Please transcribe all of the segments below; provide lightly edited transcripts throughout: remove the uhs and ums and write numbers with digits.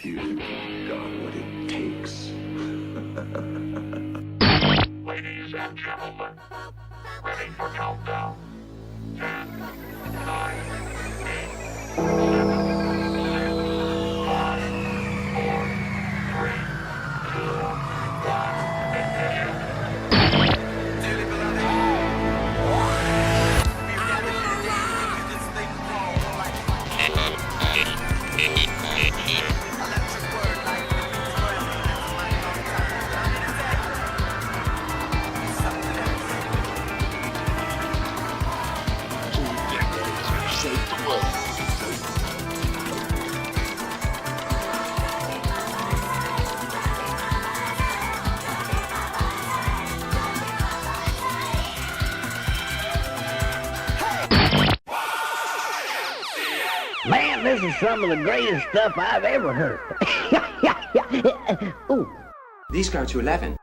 You've got what it takes. Ladies and gentlemen, ready for countdown. 10, 9, 8, 7, 6, 5, 4, 3, 2, 1, ignition. Man, this is some of the greatest stuff I've ever heard. Ooh. These go to 11.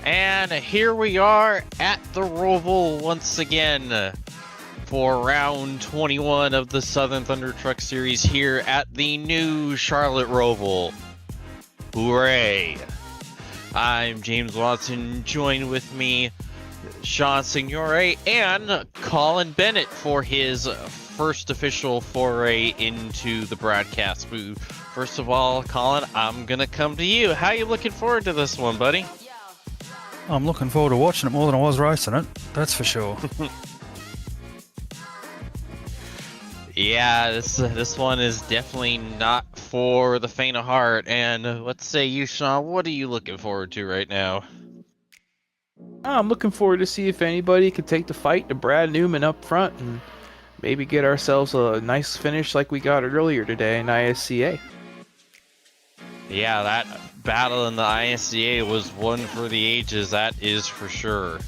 And here we are at the Roval once again for round 21 of the Southern Thunder Truck Series here at the new Charlotte Roval. Hooray! I'm James Watson, joined with me Sean Signore and Colin Bennett for his first official foray into the broadcast booth. First of all, Colin, I'm gonna come to you. How are you looking forward to this one, buddy? I'm looking forward to watching it more than I was racing it, that's for sure. Yeah, this one is definitely not for the faint of heart. And let's say you, Sean, what are you looking forward to right now? I'm looking forward to see if anybody can take the fight to Brad Newman up front and maybe get ourselves a nice finish like we got earlier today in ISCA. Yeah, that battle in the ISCA was one for the ages, that is for sure.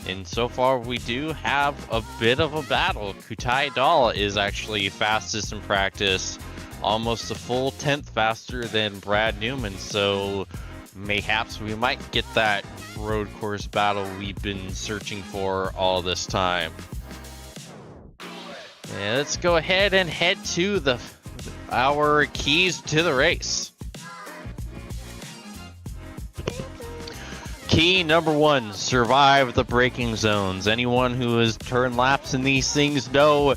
And so far we do have a bit of a battle. Kutai Dahl is actually fastest in practice, almost a full 10th faster than Brad Newman, so mayhaps we might get that road course battle we've been searching for all this time. And let's go ahead and head to our keys to the race. Key number 1, survive the braking zones. Anyone who has turned laps in these things know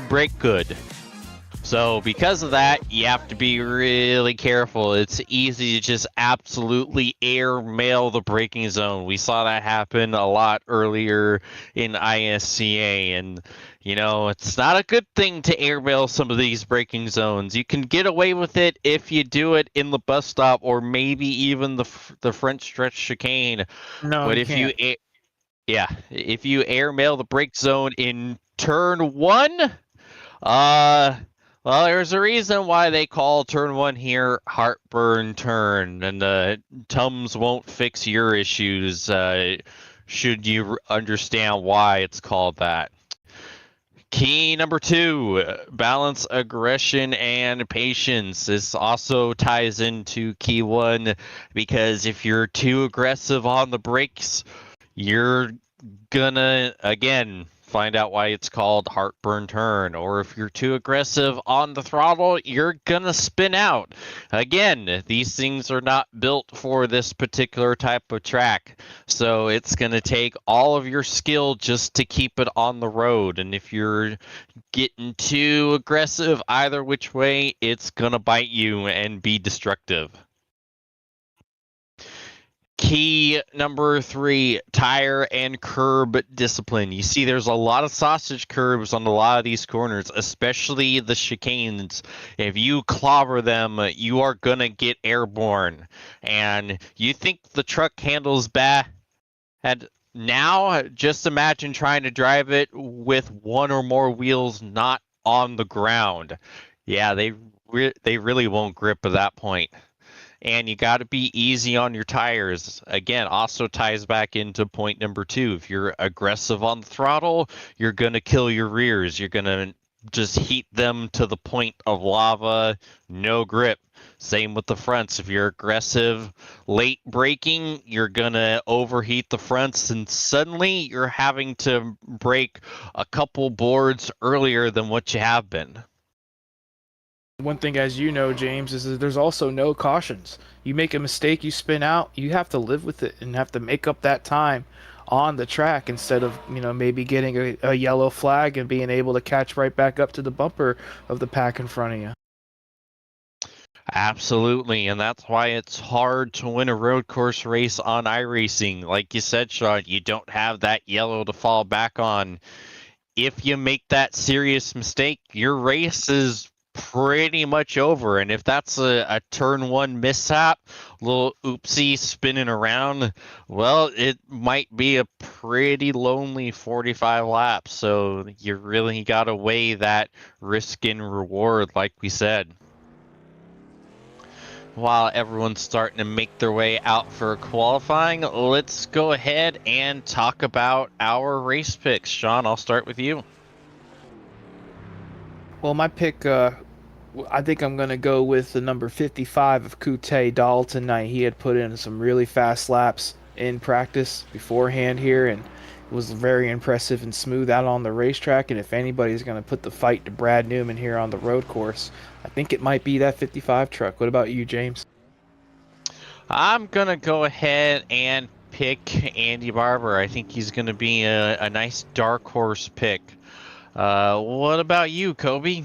brake good. So because of that, you have to be really careful. It's easy to just absolutely airmail the braking zone. We saw that happen a lot earlier in ISCA, and you know, it's not a good thing to airmail some of these braking zones. You can get away with it if you do it in the bus stop or maybe even the front stretch chicane. No, But you if can't. if you airmail the brake zone in turn 1, well, there's a reason why they call turn 1 here heartburn turn, and Tums won't fix your issues should you understand why it's called that. Key number 2, balance aggression and patience. This also ties into key 1 because if you're too aggressive on the brakes, you're gonna, again, find out why it's called heartburn turn. Or if you're too aggressive on the throttle, you're gonna spin out. Again, these things are not built for this particular type of track, so it's gonna take all of your skill just to keep it on the road. And if you're getting too aggressive either which way, it's gonna bite you and be destructive. Key number 3, tire and curb discipline. You see, there's a lot of sausage curbs on a lot of these corners, especially the chicanes. If you clobber them, you are going to get airborne. And you think the truck handles bad? And now, just imagine trying to drive it with one or more wheels not on the ground. Yeah, they really won't grip at that point. And you got to be easy on your tires. Again, also ties back into point number 2. If you're aggressive on the throttle, you're going to kill your rears. You're going to just heat them to the point of lava, no grip. Same with the fronts. If you're aggressive late braking, you're going to overheat the fronts, and suddenly you're having to brake a couple boards earlier than what you have been. One thing, as you know, James, is that there's also no cautions. You make a mistake, you spin out, you have to live with it and have to make up that time on the track instead of, maybe getting a yellow flag and being able to catch right back up to the bumper of the pack in front of you. Absolutely, and that's why it's hard to win a road course race on iRacing. Like you said, Sean, you don't have that yellow to fall back on. If you make that serious mistake, your race is pretty much over. And if that's a turn 1 mishap, little oopsie spinning around, well, it might be a pretty lonely 45 laps. So you really got to weigh that risk and reward, like we said. While everyone's starting to make their way out for qualifying, let's go ahead and talk about our race picks. Sean, I'll start with you. Well, my pick, I think I'm going to go with the number 55 of Kutai Dahl tonight. He had put in some really fast laps in practice beforehand here, and was very impressive and smooth out on the racetrack. And if anybody's going to put the fight to Brad Newman here on the road course, I think it might be that 55 truck. What about you, James? I'm going to go ahead and pick Andy Barber. I think he's going to be a nice dark horse pick. What about you, Kobe?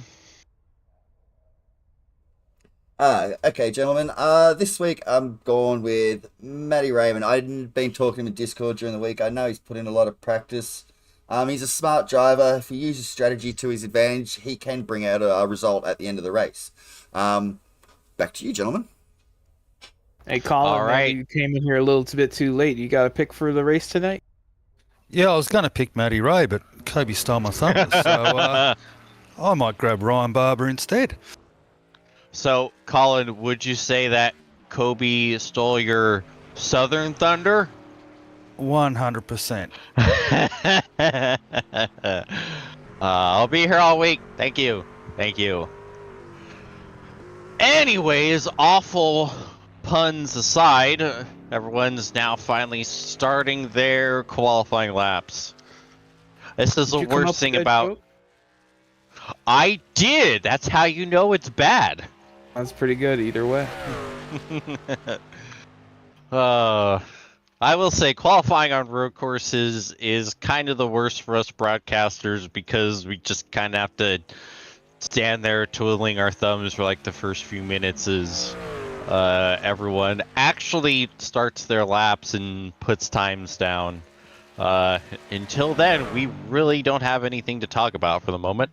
Okay, gentlemen. This week I'm going with Matty Raymond. I've been talking to him in Discord during the week. I know he's put in a lot of practice. He's a smart driver. If he uses strategy to his advantage, he can bring out a result at the end of the race. Back to you, gentlemen. Hey, Colin, All right. you came in here a little bit too late. You got a pick for the race tonight? Yeah, I was going to pick Matty Ray, but Kobe stole my thunder, so I might grab Ryan Barber instead. So, Colin, would you say that Kobe stole your Southern Thunder? 100%. I'll be here all week. Thank you. Thank you. Anyways, awful puns aside, everyone's now finally starting their qualifying laps. This is the worst thing about... Joke? I did! That's how you know it's bad. That's pretty good either way. I will say qualifying on road courses is kind of the worst for us broadcasters because we just kind of have to stand there twiddling our thumbs for like the first few minutes as everyone actually starts their laps and puts times down. Until then, we really don't have anything to talk about for the moment.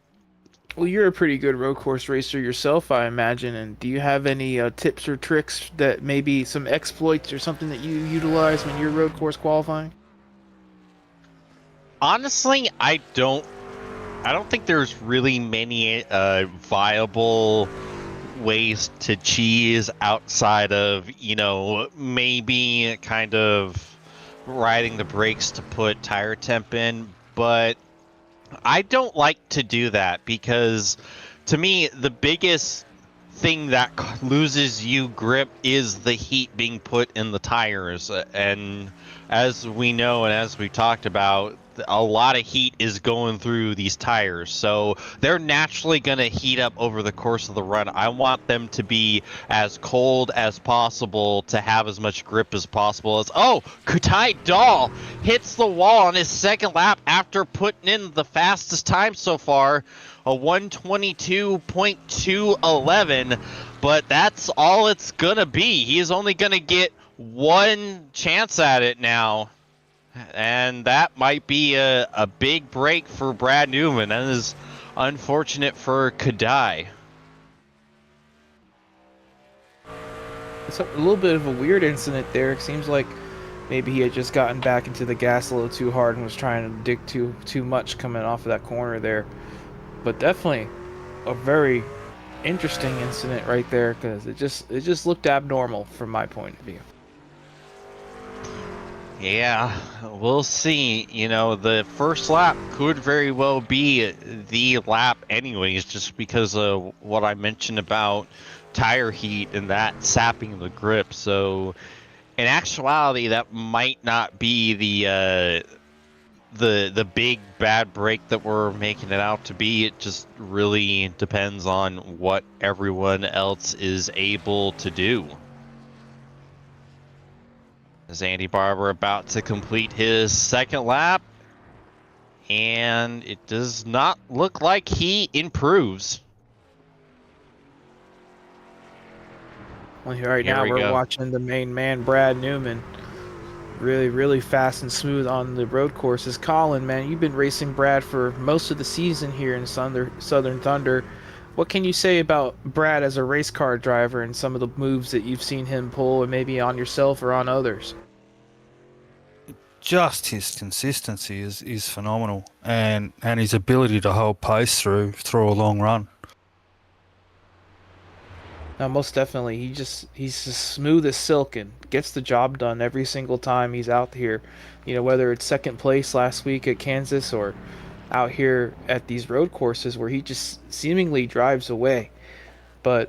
Well, you're a pretty good road course racer yourself, I imagine. And do you have any tips or tricks that maybe some exploits or something that you utilize when you're road course qualifying? Honestly, I don't think there's really many viable ways to cheese outside of, maybe kind of riding the brakes to put tire temp in, but I don't like to do that because to me the biggest thing that loses you grip is the heat being put in the tires, and as we know and as we talked about, a lot of heat is going through these tires, so they're naturally going to heat up over the course of the run. I want them to be as cold as possible to have as much grip as possible. Kutai Dahl hits the wall on his second lap after putting in the fastest time so far, a 1:22.211, but that's all it's gonna be. He is only gonna get one chance at it now, and that might be a big break for Brad Newman. That is unfortunate for Kadai. It's a little bit of a weird incident there. It seems like maybe he had just gotten back into the gas a little too hard and was trying to dig too much coming off of that corner there. But definitely a very interesting incident right there, because it just looked abnormal from my point of view. Yeah, we'll see. The first lap could very well be the lap anyways, just because of what I mentioned about tire heat and that sapping the grip. So in actuality, that might not be the big bad break that we're making it out to be. It just really depends on what everyone else is able to do. Is Andy Barber about to complete his second lap? And it does not look like he improves. Well, right now we're watching the main man, Brad Newman, really, really fast and smooth on the road courses. Colin, man, you've been racing Brad for most of the season here in Southern Thunder. What can you say about Brad as a race car driver and some of the moves that you've seen him pull, and maybe on yourself or on others? Just his consistency is phenomenal, and his ability to hold pace through a long run. No, most definitely. He's as smooth as silk and gets the job done every single time he's out here. Whether it's second place last week at Kansas or out here at these road courses where he just seemingly drives away. But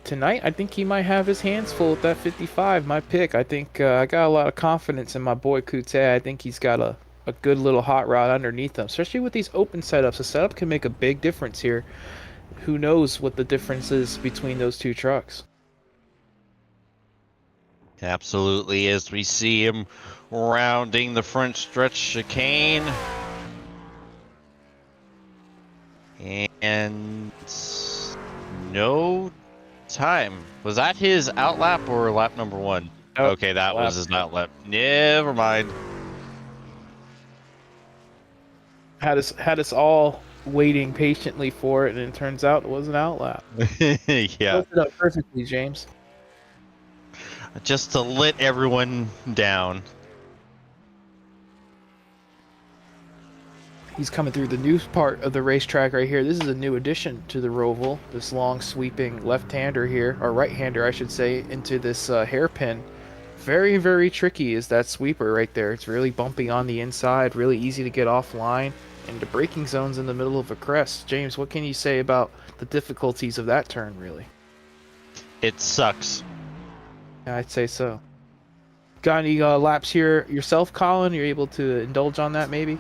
tonight, I think he might have his hands full with that 55, my pick. I think I got a lot of confidence in my boy Kute. I think he's got a good little hot rod underneath him, especially with these open setups. A setup can make a big difference here. Who knows what the difference is between those two trucks? Absolutely, as we see him rounding the front stretch chicane. And no time. Was that his outlap or lap number 1? Oh, okay, that was his outlap. Never mind. Had us all waiting patiently for it, and it turns out it was an outlap. Yeah. Closed it up perfectly, James. Just to let everyone down. He's coming through the new part of the racetrack right here. This is a new addition to the Roval. This long sweeping left-hander here, or right-hander I should say, into this hairpin. Very, very tricky is that sweeper right there. It's really bumpy on the inside, really easy to get offline, and the braking zone's in the middle of a crest. James, what can you say about the difficulties of that turn, really? It sucks. Yeah, I'd say so. Got any laps here yourself, Colin? You're able to indulge on that, maybe?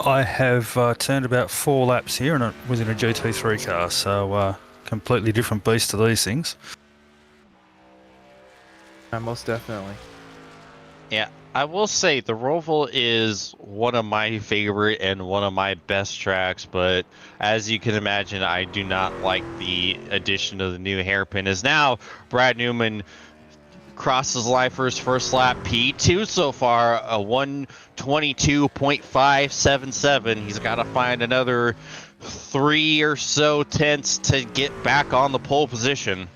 I have turned about 4 laps here, and it was in a GT3 car, so completely different beast to these things. Most definitely. Yeah, I will say the Roval is one of my favorite and one of my best tracks, but as you can imagine, I do not like the addition of the new hairpin. As now Brad Newman crosses line for his first lap, P2 so far, a 122.577. He's got to find another 3 or so tenths to get back on the pole position.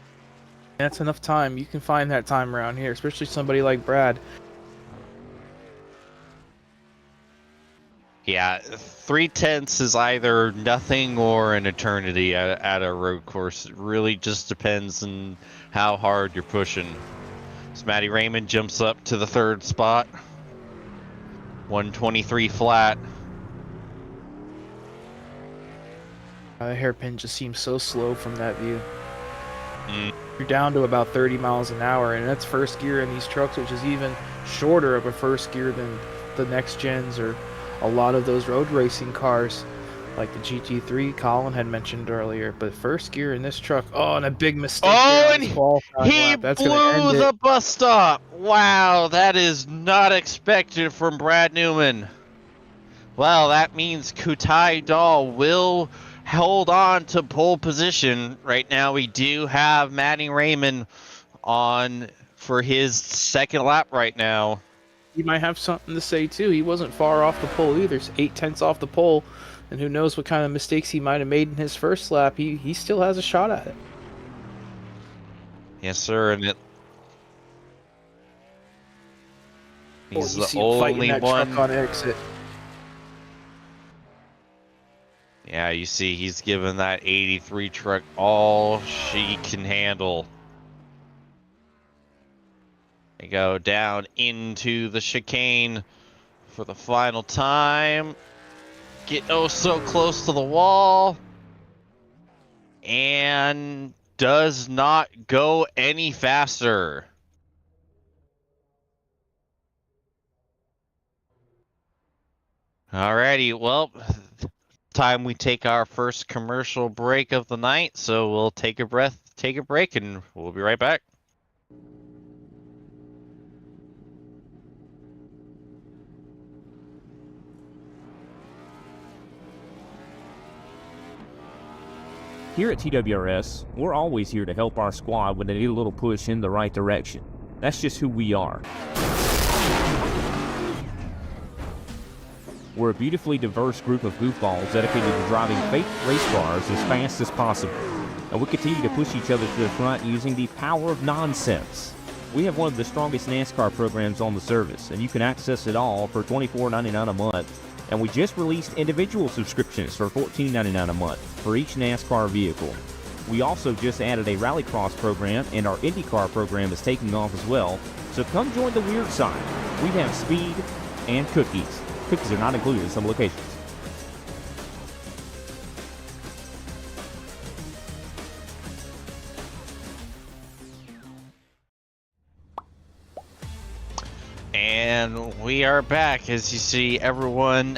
That's enough time. You can find that time around here, especially somebody like Brad. Yeah, 3 tenths is either nothing or an eternity at a road course. It really just depends on how hard you're pushing. So Matty Raymond jumps up to the 3rd spot. 123 flat. The hairpin just seems so slow from that view. You're down to about 30 miles an hour, and that's first gear in these trucks, which is even shorter of a first gear than the next gens or a lot of those road racing cars like the GT3 Colin had mentioned earlier. But first gear in this truck, oh, and a big mistake. Oh, and he That's blew the bus stop. Wow, that is not expected from Brad Newman. Well, that means Kutai Dahl will hold on to pole position. Right now we do have Matty Raymond on for his 2nd lap right now. He might have something to say too. He wasn't far off the pole either. It's 8 tenths off the pole, and who knows what kind of mistakes he might have made in his first lap. He still has a shot at it. Yes, sir, and he's the only only that one truck on exit. Yeah, you see he's given that 83 truck all she can handle. They go down into the chicane for the final time. Get oh so close to the wall. And does not go any faster. Alrighty, well, time we take our first commercial break of the night, so we'll take a break, and we'll be right back. Here at TWRS, we're always here to help our squad when they need a little push in the right direction. That's just who we are. We're a beautifully diverse group of goofballs dedicated to driving fake race cars as fast as possible. And we continue to push each other to the front using the power of nonsense. We have one of the strongest NASCAR programs on the service, and you can access it all for $24.99 a month. And we just released individual subscriptions for $14.99 a month for each NASCAR vehicle. We also just added a Rallycross program, and our IndyCar program is taking off as well. So come join the weird side. We have speed and cookies. Cookies are not included in some locations. And we are back as you see everyone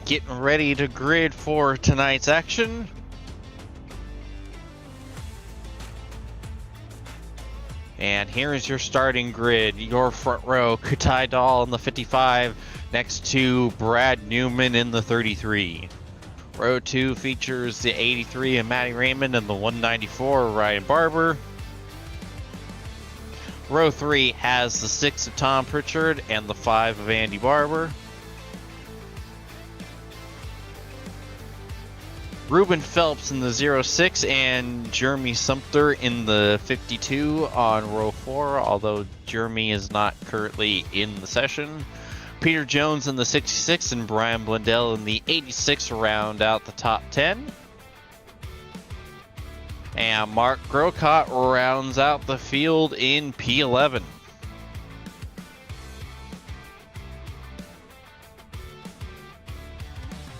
getting ready to grid for tonight's action. And here is your starting grid. Your front row, Kutai Dahl in the 55, next to Brad Newman in the 33. Row 2 features the 83 of Matty Raymond and the 194 Ryan Barber. Row 3 has the 6 of Tom Pritchard and the 5 of Andy Barber. Ruben Phelps in the 06 and Jeremy Sumter in the 52 on row 4, although Jeremy is not currently in the session. Peter Jones in the 66 and Brian Blundell in the 86 round out the top 10. And Mark Grocott rounds out the field in P11.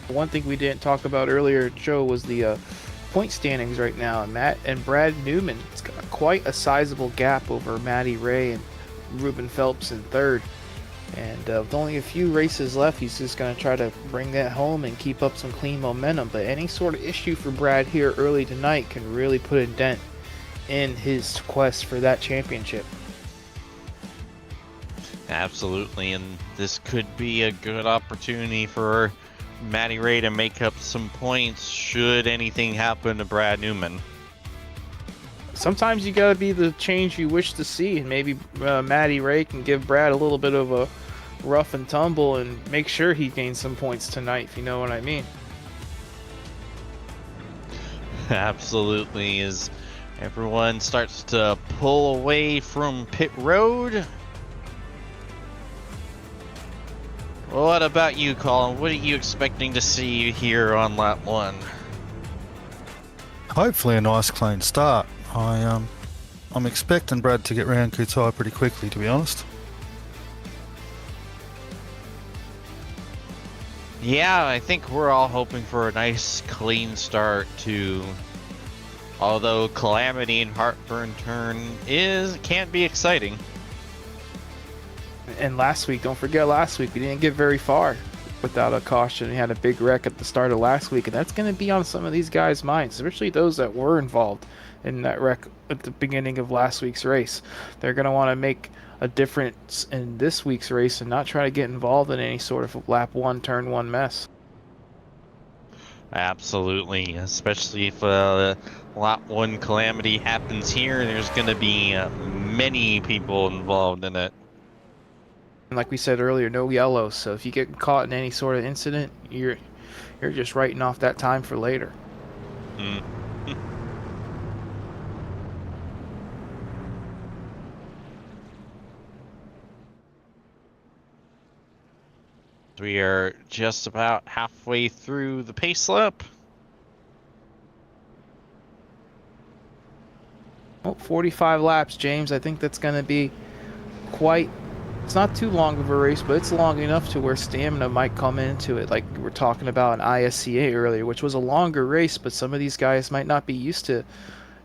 One thing we didn't talk about earlier, Joe, was the point standings right now. Matt and Brad Newman, it's got quite a sizable gap over Matty Ray and Ruben Phelps in third. And with only a few races left, he's just going to try to bring that home and keep up some clean momentum. But any sort of issue for Brad here early tonight can really put a dent in his quest for that championship. Absolutely, and this could be a good opportunity for Matty Ray to make up some points should anything happen to Brad Newman. Sometimes you gotta be the change you wish to see, and maybe Matty Ray can give Brad a little bit of a rough and tumble and make sure he gains some points tonight, if you know what I mean. Absolutely, as everyone starts to pull away from pit road. What about you, Colin? What are you expecting to see here on lap 1? Hopefully a nice clean start. I'm expecting Brad to get round Kutai pretty quickly, to be honest. Yeah, I think we're all hoping for a nice clean start to, although Calamity and Heartburn turn can be exciting. And last week, don't forget last week, we didn't get very far without a caution. We had a big wreck at the start of last week, and that's going to be on some of these guys' minds, especially those that were involved in that wreck at the beginning of last week's race. They're going to want to make a difference in this week's race and not try to get involved in any sort of lap 1, turn 1 mess. Absolutely, especially if lap 1 Calamity happens here, there's going to be many people involved in it. And like we said earlier, no yellows, so if you get caught in any sort of incident, you're just writing off that time for later. Mm. We are just about halfway through the pace lap. Oh, 45 laps, James. I think that's going to be quite... It's not too long of a race, but it's long enough to where stamina might come into it, like we were talking about in ISCA earlier, which was a longer race, but some of these guys might not be used to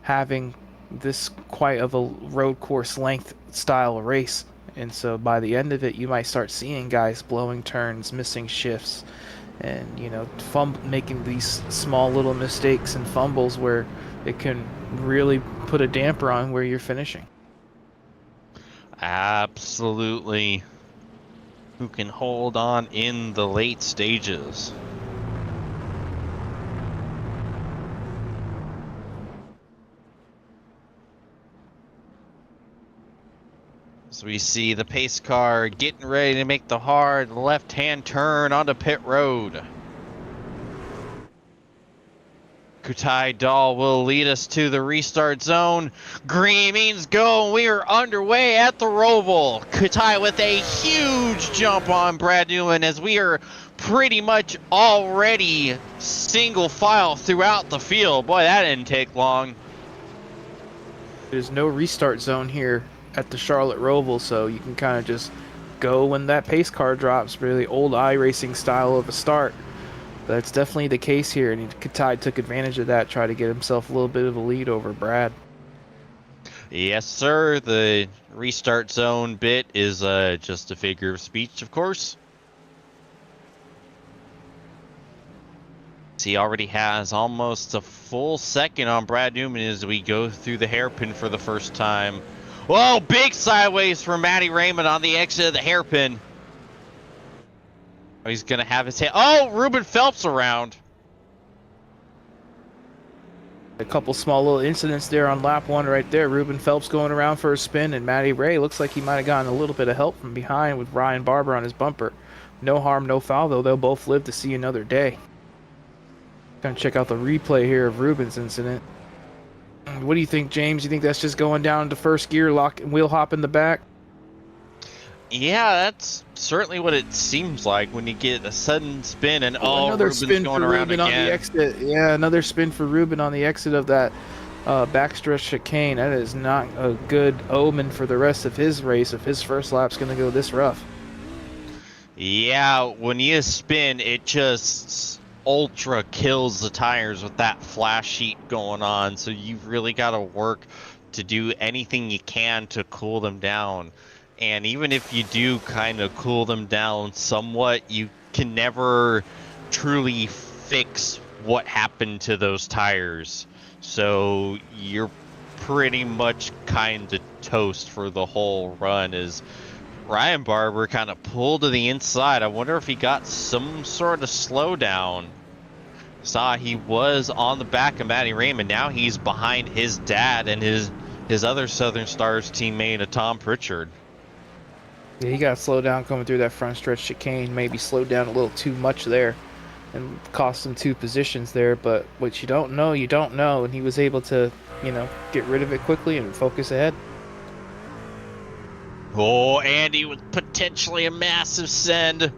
having this quite of a road course length style race. And so by the end of it, you might start seeing guys blowing turns, missing shifts, and, you know, making these small little mistakes and fumbles where it can really put a damper on where you're finishing. Absolutely. Who can hold on in the late stages. So we see the pace car getting ready to make the hard left-hand turn onto pit road. Kutai Dahl will lead us to the restart zone. Green means go. We are underway at the Roval. Kutai with a huge jump on Brad Newman as we are pretty much already single file throughout the field. Boy, that didn't take long. There's no restart zone here at the Charlotte Roval, so you can kind of just go when that pace car drops. Really old iRacing style of a start. That's definitely the case here, and Kutai took advantage of that, tried to get himself a little bit of a lead over Brad. Yes, sir. The restart zone bit is just a figure of speech, of course. He already has almost a full second on Brad Newman as we go through the hairpin for the first time. Whoa, big sideways from Matty Raymond on the exit of the hairpin. Oh, he's going to have his head. Oh, Ruben Phelps around. A couple small little incidents there on lap 1 right there. Ruben Phelps going around for a spin, and Matty Ray looks like he might have gotten a little bit of help from behind with Ryan Barber on his bumper. No harm, no foul, though. They'll both live to see another day. Gonna check out the replay here of Ruben's incident. What do you think, James? You think that's just going down into first gear, lock and wheel hop in the back? Yeah, that's certainly what it seems like when you get a sudden spin and another Ruben's spin going for around Ruben again. on the exit. Yeah, another spin for Ruben on the exit of that backstretch chicane. That is not a good omen for the rest of his race if his first lap's going to go this rough. Yeah, when you spin, it just ultra kills the tires with that flash sheet going on. So you've really got to work to do anything you can to cool them down. And even if you do kind of cool them down somewhat, you can never truly fix what happened to those tires. So you're pretty much kind of toast for the whole run. As Ryan Barber kind of pulled to the inside. I wonder if he got some sort of slowdown. Saw he was on the back of Matty Raymond. Now he's behind his dad and his other Southern Stars teammate, Tom Pritchard. Yeah, he got slowed down coming through that front stretch chicane. Maybe slowed down a little too much there and cost him 2 positions there. But what you don't know, you don't know. And he was able to, get rid of it quickly and focus ahead. Oh, Andy with potentially a massive send.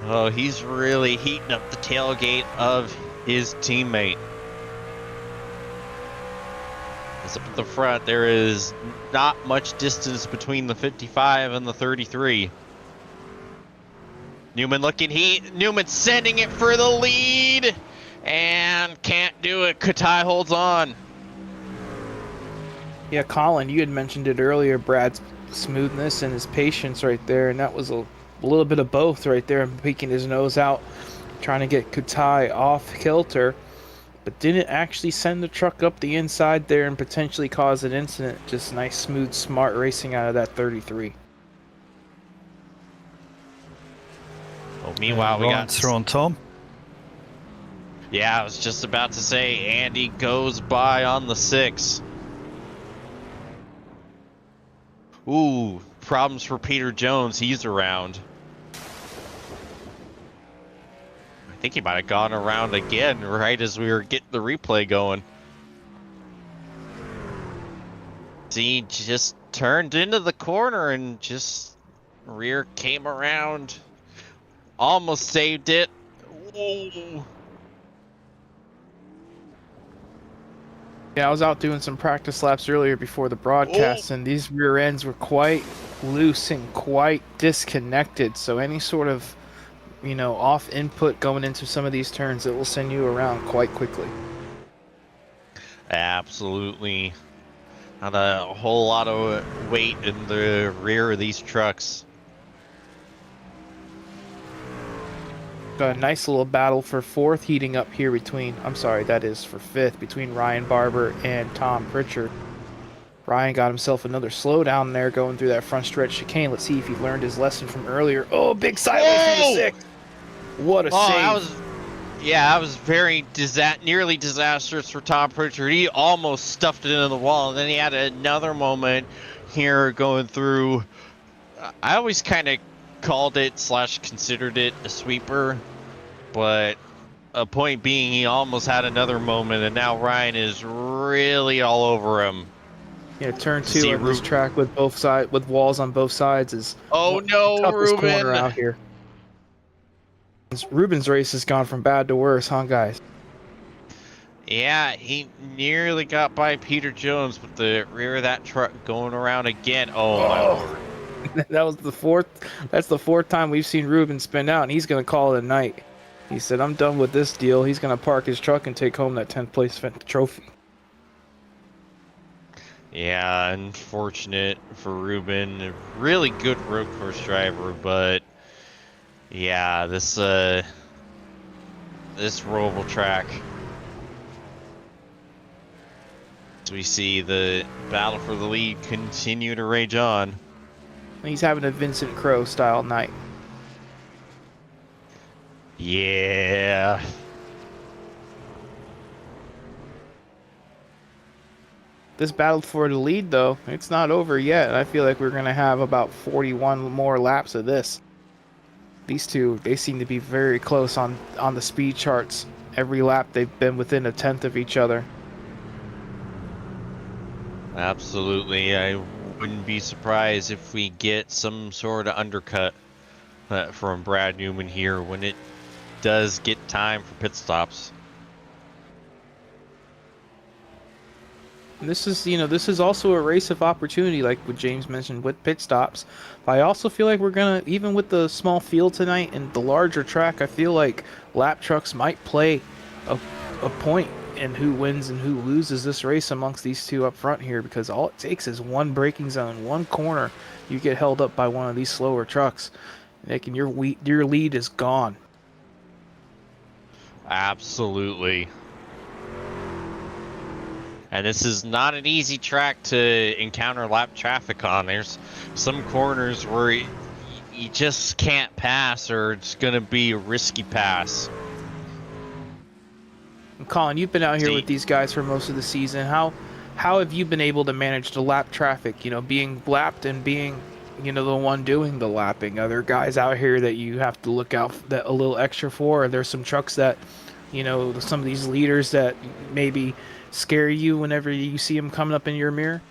Oh, he's really heating up the tailgate of his teammate. As up at the front, there is not much distance between the 55 and the 33. Newman looking heat. Newman sending it for the lead. And can't do it. Katai holds on. Yeah, Colin, you had mentioned it earlier, Brad's smoothness and his patience right there. And that was a little bit of both right there. Peeking his nose out, trying to get Katai off kilter. But didn't actually send the truck up the inside there and potentially cause an incident. Just nice, smooth, smart racing out of that 33. Oh, meanwhile, we got through on Tom. Yeah, I was just about to say Andy goes by on the 6. Ooh, problems for Peter Jones. He's around. I think he might have gone around again right as we were getting the replay going. See, just turned into the corner and just rear came around. Almost saved it. Whoa. Yeah, I was out doing some practice laps earlier before the broadcast, and these rear ends were quite loose and quite disconnected. So any sort of off input going into some of these turns, it will send you around quite quickly. Absolutely. Not a whole lot of weight in the rear of these trucks. Got a nice little battle for 4th heating up here that is for 5th, between Ryan Barber and Tom Pritchard. Ryan got himself another slowdown there going through that front stretch chicane. Let's see if he learned his lesson from earlier. Oh, big sideways from the 6. What a save. That was very nearly disastrous for Tom Pritchard. He almost stuffed it into the wall, and then he had another moment here going through. I always kind of called it / considered it a sweeper, but a point being he almost had another moment, and now Ryan is really all over him. Yeah, turn 2 on this track with with walls on both sides is toughest corner out here. Ruben's race has gone from bad to worse, huh, guys? Yeah, he nearly got by Peter Jones with the rear of that truck going around again. Oh my lord. That was the 4th. That's the 4th time we've seen Ruben spin out, and he's going to call it a night. He said, I'm done with this deal. He's going to park his truck and take home that 10th place trophy. Yeah, unfortunate for Ruben. A really good road course driver, but yeah, this Roval track. As we see the battle for the lead continue to rage on. He's having a Vincent Crowe style night. Yeah. This battle for the lead, though, it's not over yet. I feel like we're going to have about 41 more laps of this. These two, they seem to be very close on the speed charts. Every lap, they've been within a tenth of each other. Absolutely. I wouldn't be surprised if we get some sort of undercut from Brad Newman here when it does get time for pit stops. This is, this is also a race of opportunity, like what James mentioned with pit stops. But I also feel like we're gonna, even with the small field tonight and the larger track, I feel like lap trucks might play a point in who wins and who loses this race amongst these two up front here, because all it takes is one braking zone, one corner, you get held up by one of these slower trucks, Nick, and your lead is gone. Absolutely. And this is not an easy track to encounter lap traffic on. There's some corners where you just can't pass, or it's going to be a risky pass. And Colin, you've been out here with these guys for most of the season. How have you been able to manage the lap traffic, being lapped and being, the one doing the lapping? Are there guys out here that you have to look out that a little extra for? Are there some trucks that, some of these leaders that maybe scare you whenever you see them coming up in your mirror?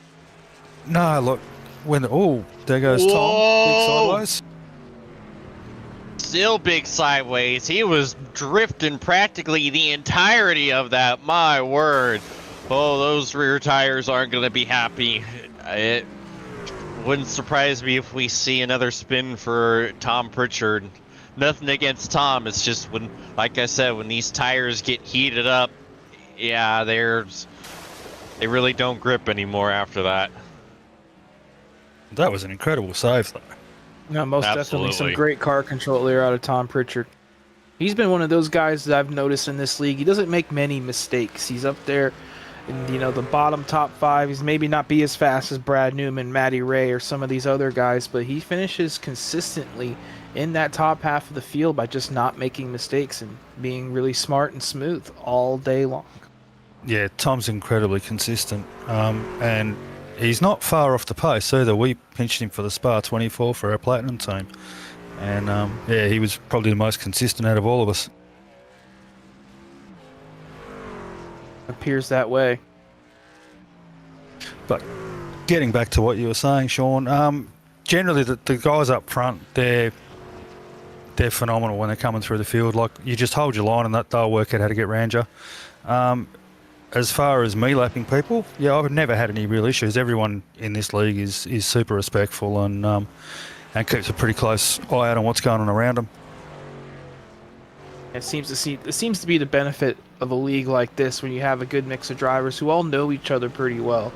No, look, there goes Tom. Big sideways. Still big sideways. He was drifting practically the entirety of that. My word. Oh, those rear tires aren't going to be happy. It wouldn't surprise me if we see another spin for Tom Pritchard. Nothing against Tom. It's just when, like I said, when these tires get heated up, yeah, they really don't grip anymore after that. That was an incredible save, though. No, most definitely some great car control there out of Tom Pritchard. He's been one of those guys that I've noticed in this league. He doesn't make many mistakes. He's up there in, the bottom top 5. He's maybe not be as fast as Brad Newman, Matty Ray, or some of these other guys, but he finishes consistently in that top half of the field by just not making mistakes and being really smart and smooth all day long. Yeah, Tom's incredibly consistent, and he's not far off the pace either. We pinched him for the Spa 24 for our Platinum team, and he was probably the most consistent out of all of us. Appears that way. But getting back to what you were saying, Sean, generally the guys up front, they're phenomenal when they're coming through the field. Like, you just hold your line and they'll work out how to get round you. As far as me lapping people, I've never had any real issues. Everyone in this league is super respectful and keeps a pretty close eye out on what's going on around them. It seems to be the benefit of a league like this when you have a good mix of drivers who all know each other pretty well.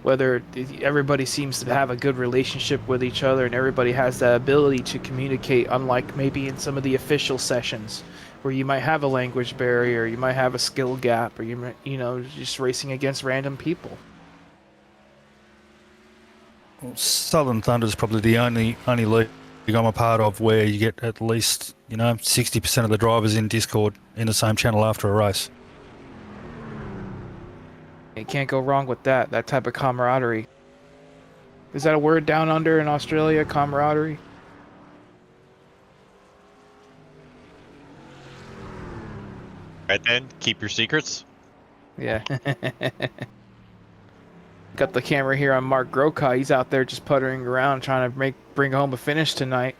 Whether everybody seems to have a good relationship with each other and everybody has that ability to communicate, unlike maybe in some of the official sessions where you might have a language barrier, you might have a skill gap, or you might, just racing against random people. Well, Southern Thunder is probably the only league I'm a part of where you get at least 60% of the drivers in Discord in the same channel after a race. You can't go wrong with that type of camaraderie. Is that a word down under in Australia, camaraderie? Right then, keep your secrets. Yeah. Got the camera here on Mark Grokai. He's out there just puttering around trying to bring home a finish tonight.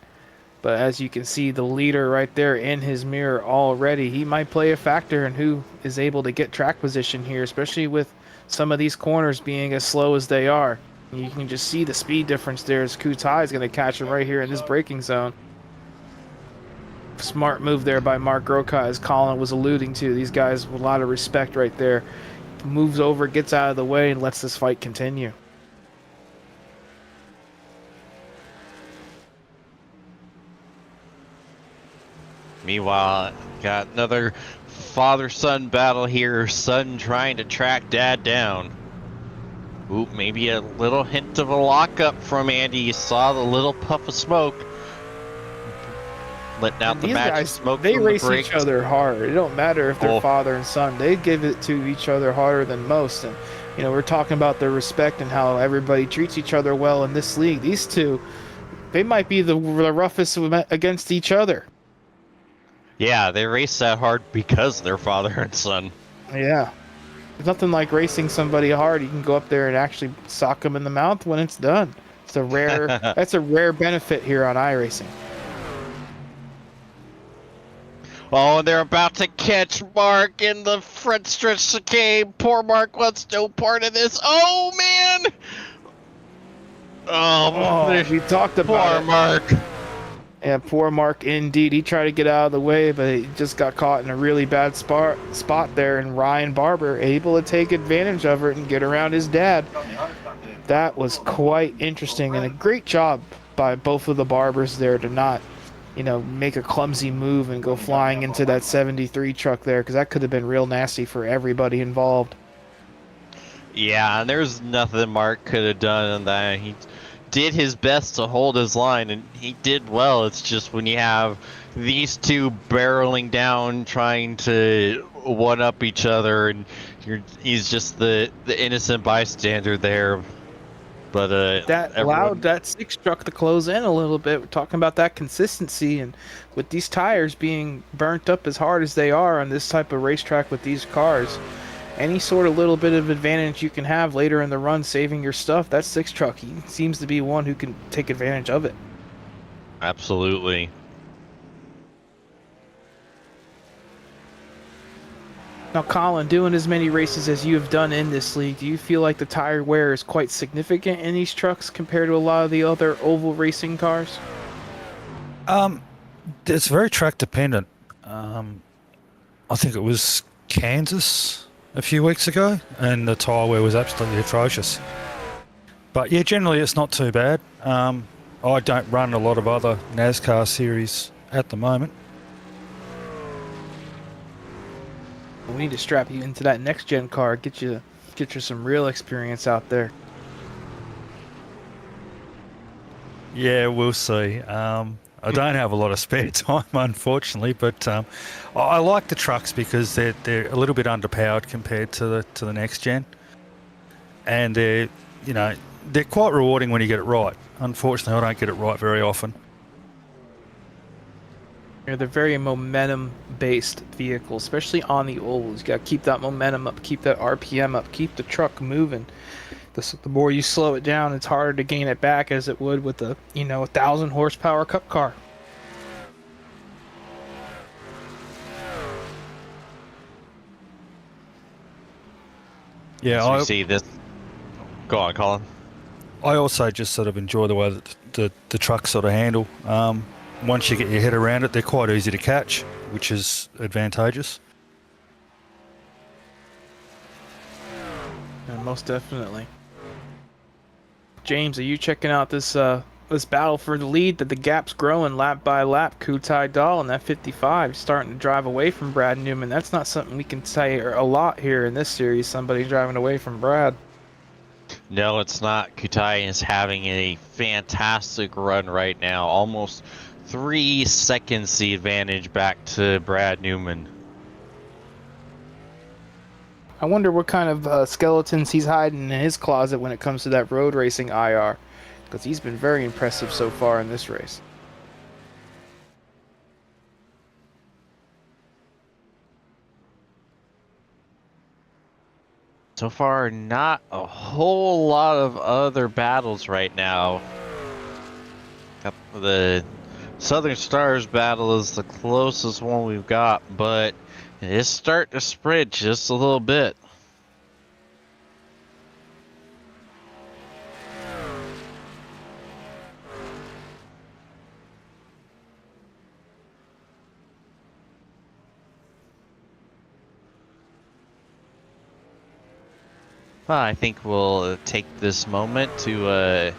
But as you can see, the leader right there in his mirror already, he might play a factor in who is able to get track position here, especially with some of these corners being as slow as they are. You can just see the speed difference there as Kutai is going to catch him right here in this braking zone. Smart move there by Mark Grokai, as Colin was alluding to. These guys with a lot of respect right there. moves over, gets out of the way, and lets this fight continue. Meanwhile, got another father-son battle here. Son trying to track dad down. Ooh, maybe a little hint of a lockup from Andy. You saw the little puff of smoke. Letting out the These magic guys, smoke they from the race brakes. each other hard. It don't matter if they're Oh. father and son. They give it to each other harder than most. And, we're talking about their respect and how everybody treats each other well in this league. These two, they might be the roughest against each other. Yeah, they race that hard because they're father and son. Yeah. There's nothing like racing somebody hard. You can go up there and actually sock them in the mouth when it's done. It's a rare, that's a rare benefit here on iRacing. Oh, and they're about to catch Mark in the front stretch chicane. Poor Mark wants no part of this. Oh, man! Oh, We talked about poor it. Mark. Yeah, poor Mark indeed. He tried to get out of the way, but he just got caught in a really bad spot there, and Ryan Barber able to take advantage of it and get around his dad. That was quite interesting, and a great job by both of the Barbers there to not, make a clumsy move and go flying into that 73 truck there, because that could have been real nasty for everybody involved. Yeah, and there's nothing Mark could have done in that. He did his best to hold his line, and he did well. It's just when you have these two barreling down, trying to one-up each other, and he's just the innocent bystander there. But That allowed that 6 truck to close in a little bit. We're talking about that consistency, and with these tires being burnt up as hard as they are on this type of racetrack with these cars, any sort of little bit of advantage you can have later in the run saving your stuff, that 6 truck, he seems to be one who can take advantage of it. Absolutely. Now, Colin, doing as many races as you have done in this league, do you feel like the tire wear is quite significant in these trucks compared to a lot of the other oval racing cars? It's very track dependent. I think it was Kansas a few weeks ago, and the tyre wear was absolutely atrocious. But yeah, generally it's not too bad. I don't run a lot of other NASCAR series at the moment. We need to strap you into that next gen car, get you some real experience out there. Yeah, we'll see. I don't have a lot of spare time, unfortunately, but I like the trucks because they're a little bit underpowered compared to the next gen, and they're quite rewarding when you get it right. Unfortunately, I don't get it right very often. They're very momentum-based vehicles, especially on the ovals. You got to keep that momentum up, keep that RPM up, keep the truck moving. The more you slow it down, it's harder to gain it back as it would with a 1,000 horsepower cup car. Yeah, I see this. Go on, Colin. I also just sort of enjoy the way that the trucks sort of handle. Once you get your head around it, they're quite easy to catch, which is advantageous. Yeah, most definitely. James, are you checking out this battle for the lead? That the gap's growing lap by lap. Kutai Dahl in that 55 starting to drive away from Brad Newman. That's not something we can say a lot here in this series. Somebody driving away from Brad. No, it's not. Kutai is having a fantastic run right now. Almost 3 seconds the advantage back to Brad Newman. I wonder what kind of skeletons he's hiding in his closet when it comes to that road racing IR, because he's been very impressive so far in this race. So far, not a whole lot of other battles right now. The Southern Stars battle is the closest one we've got, but it's starting to spread just a little bit. Well, I think we'll take this moment to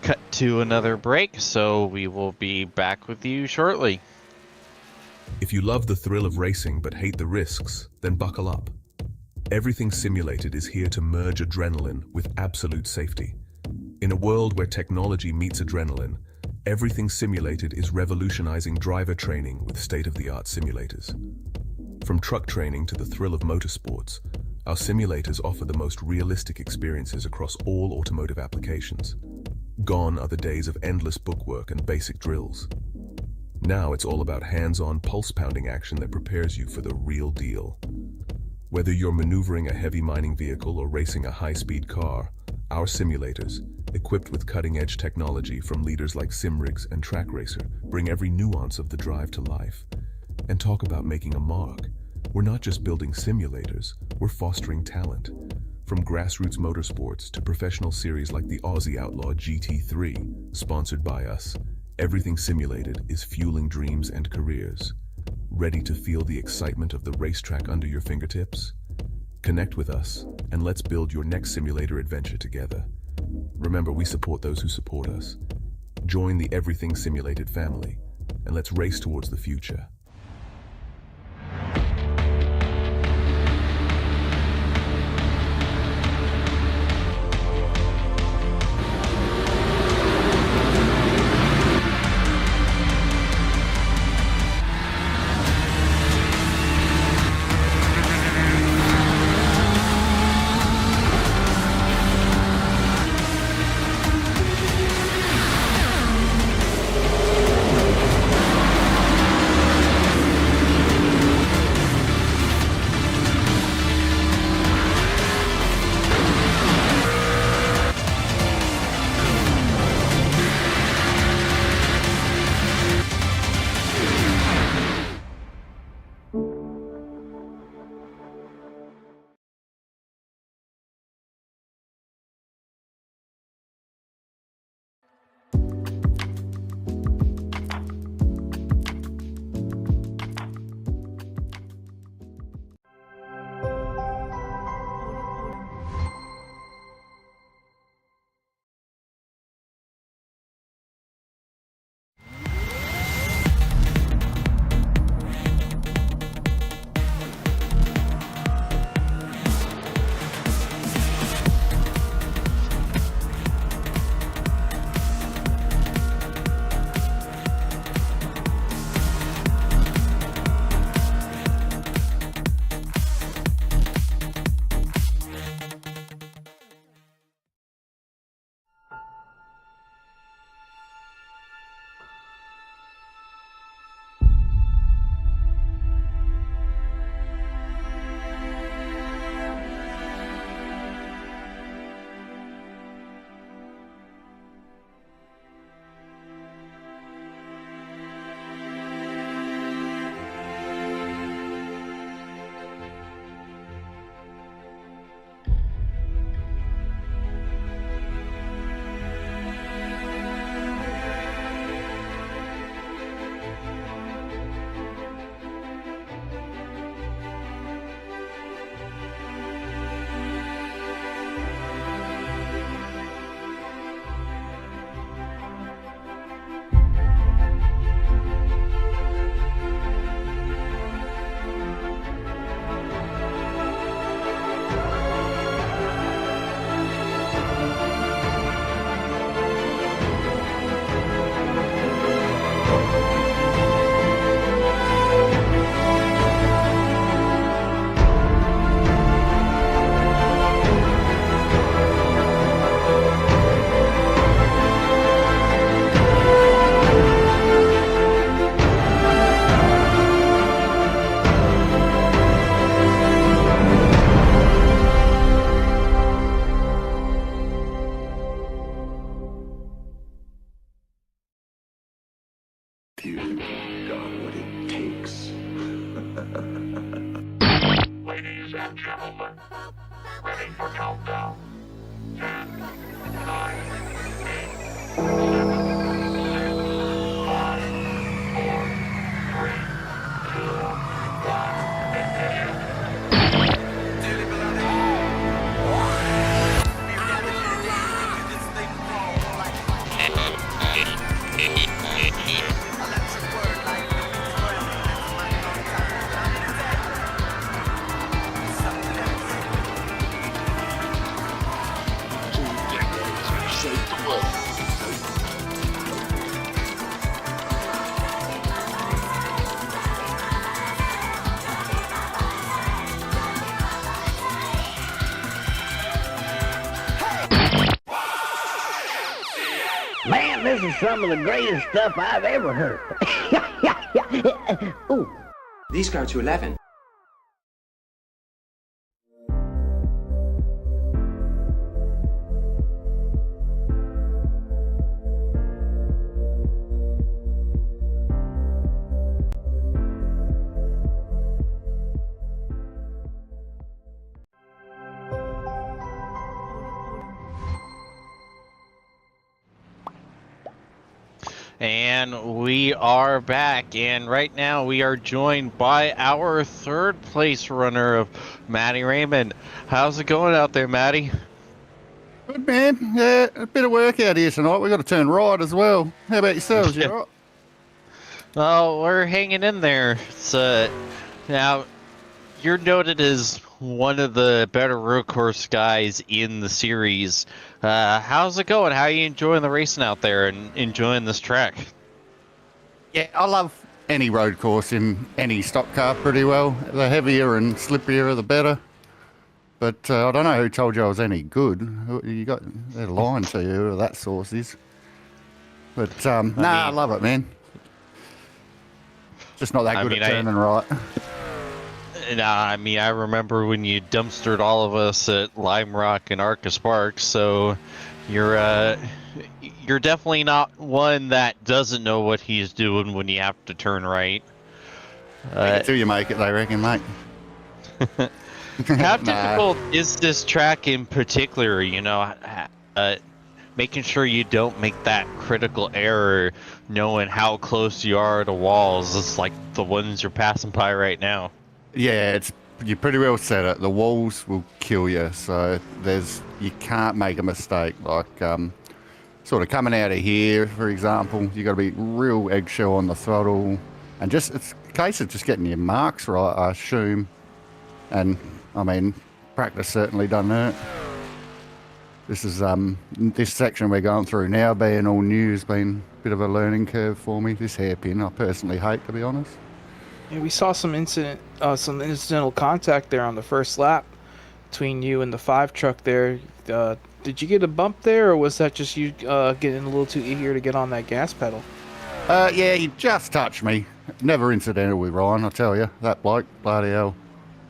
cut to another break, so we will be back with you shortly. If you love the thrill of racing but hate the risks, then buckle up. Everything Simulated is here to merge adrenaline with absolute safety. In a world where technology meets adrenaline, Everything Simulated is revolutionizing driver training with state-of-the-art simulators. From truck training to the thrill of motorsports, our simulators offer the most realistic experiences across all automotive applications. Gone are the days of endless bookwork and basic drills. Now it's all about hands-on, pulse-pounding action that prepares you for the real deal. Whether you're maneuvering a heavy mining vehicle or racing a high-speed car, our simulators, equipped with cutting-edge technology from leaders like Simrigs and Track Racer, bring every nuance of the drive to life. And talk about making a mark. We're not just building simulators, we're fostering talent. From grassroots motorsports to professional series like the Aussie Outlaw GT3, sponsored by us, Everything Simulated is fueling dreams and careers. Ready to feel the excitement of the racetrack under your fingertips? Connect with us, and let's build your next simulator adventure together. Remember, we support those who support us. Join the Everything Simulated family, and let's race towards the future. You've got what it takes. Ladies and gentlemen, ready for countdown. 10, 9, 8, 7, 6, 5, 4, 3, 2, 1, ignition. Man, this is some of the greatest stuff I've ever heard. Ooh. These go to 11. And we are back, and right now we are joined by our third place runner of Matty Raymond. How's it going out there, Matty? Good, man. Yeah, a bit of work out here tonight. We've got to turn right as well. How about yourselves? You all right? Well, we're hanging in there. It's, now, you're noted as one of the better road course guys in the series. How's it going? How are you enjoying the racing out there and enjoying this track? Yeah, I love any road course in any stock car pretty well. The heavier and slipperier, the better. But I don't know who told you I was any good. You got they're lying to you, whoever that source is. But I love it, man. Just not that good at turning right. Nah, I mean, I remember when you dumpstered all of us at Lime Rock and Arca Sparks, so you're definitely not one that doesn't know what he's doing when you have to turn right. Until you make it, they reckon, mate. How difficult is this track in particular, you know, making sure you don't make that critical error, knowing how close you are to walls, it's like the ones you're passing by right now? Yeah, you pretty well said it. The walls will kill you, so you can't make a mistake. Like sort of coming out of here, for example, you got to be real eggshell on the throttle, and it's a case of just getting your marks right, I assume. And I mean, practice certainly done that. This is this section we're going through now, being all new, has been a bit of a learning curve for me. This hairpin, I personally hate, to be honest. Yeah, we saw some incidental contact there on the first lap between you and the 5 truck there. Did you get a bump there, or was that just you getting a little too eager to get on that gas pedal? Yeah, he just touched me. Never incidental with Ryan, I tell you. That bloke, bloody hell.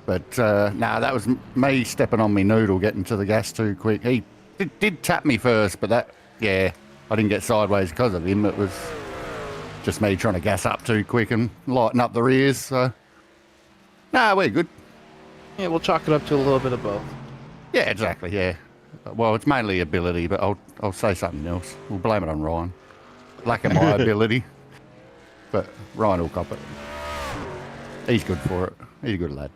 But that was me stepping on me noodle, getting to the gas too quick. He did tap me first, but I didn't get sideways because of him. It was just me trying to gas up too quick and lighten up the rears. So, we're good. Yeah, we'll chalk it up to a little bit of both. Yeah, exactly, yeah. Well, it's mainly ability, but I'll say something else. We'll blame it on Ryan. Lack of my ability. But Ryan will cop it. He's good for it. He's a good lad.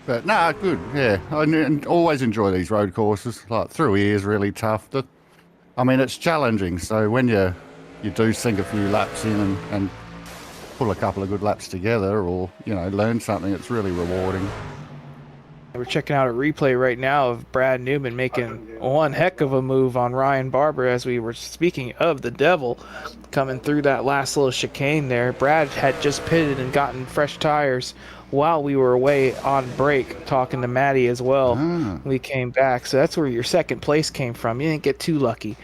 But good, yeah. I always enjoy these road courses. Like through here is really tough. It's challenging. So when you do sink a few laps in and pull a couple of good laps together, or learn something, it's really rewarding. We're checking out a replay right now of Brad Newman making one heck of a move on Ryan Barber as we were speaking of the devil coming through that last little chicane there. Brad had just pitted and gotten fresh tires while we were away on break talking to Matty as well. We came back, so that's where your second place came from. You didn't get too lucky.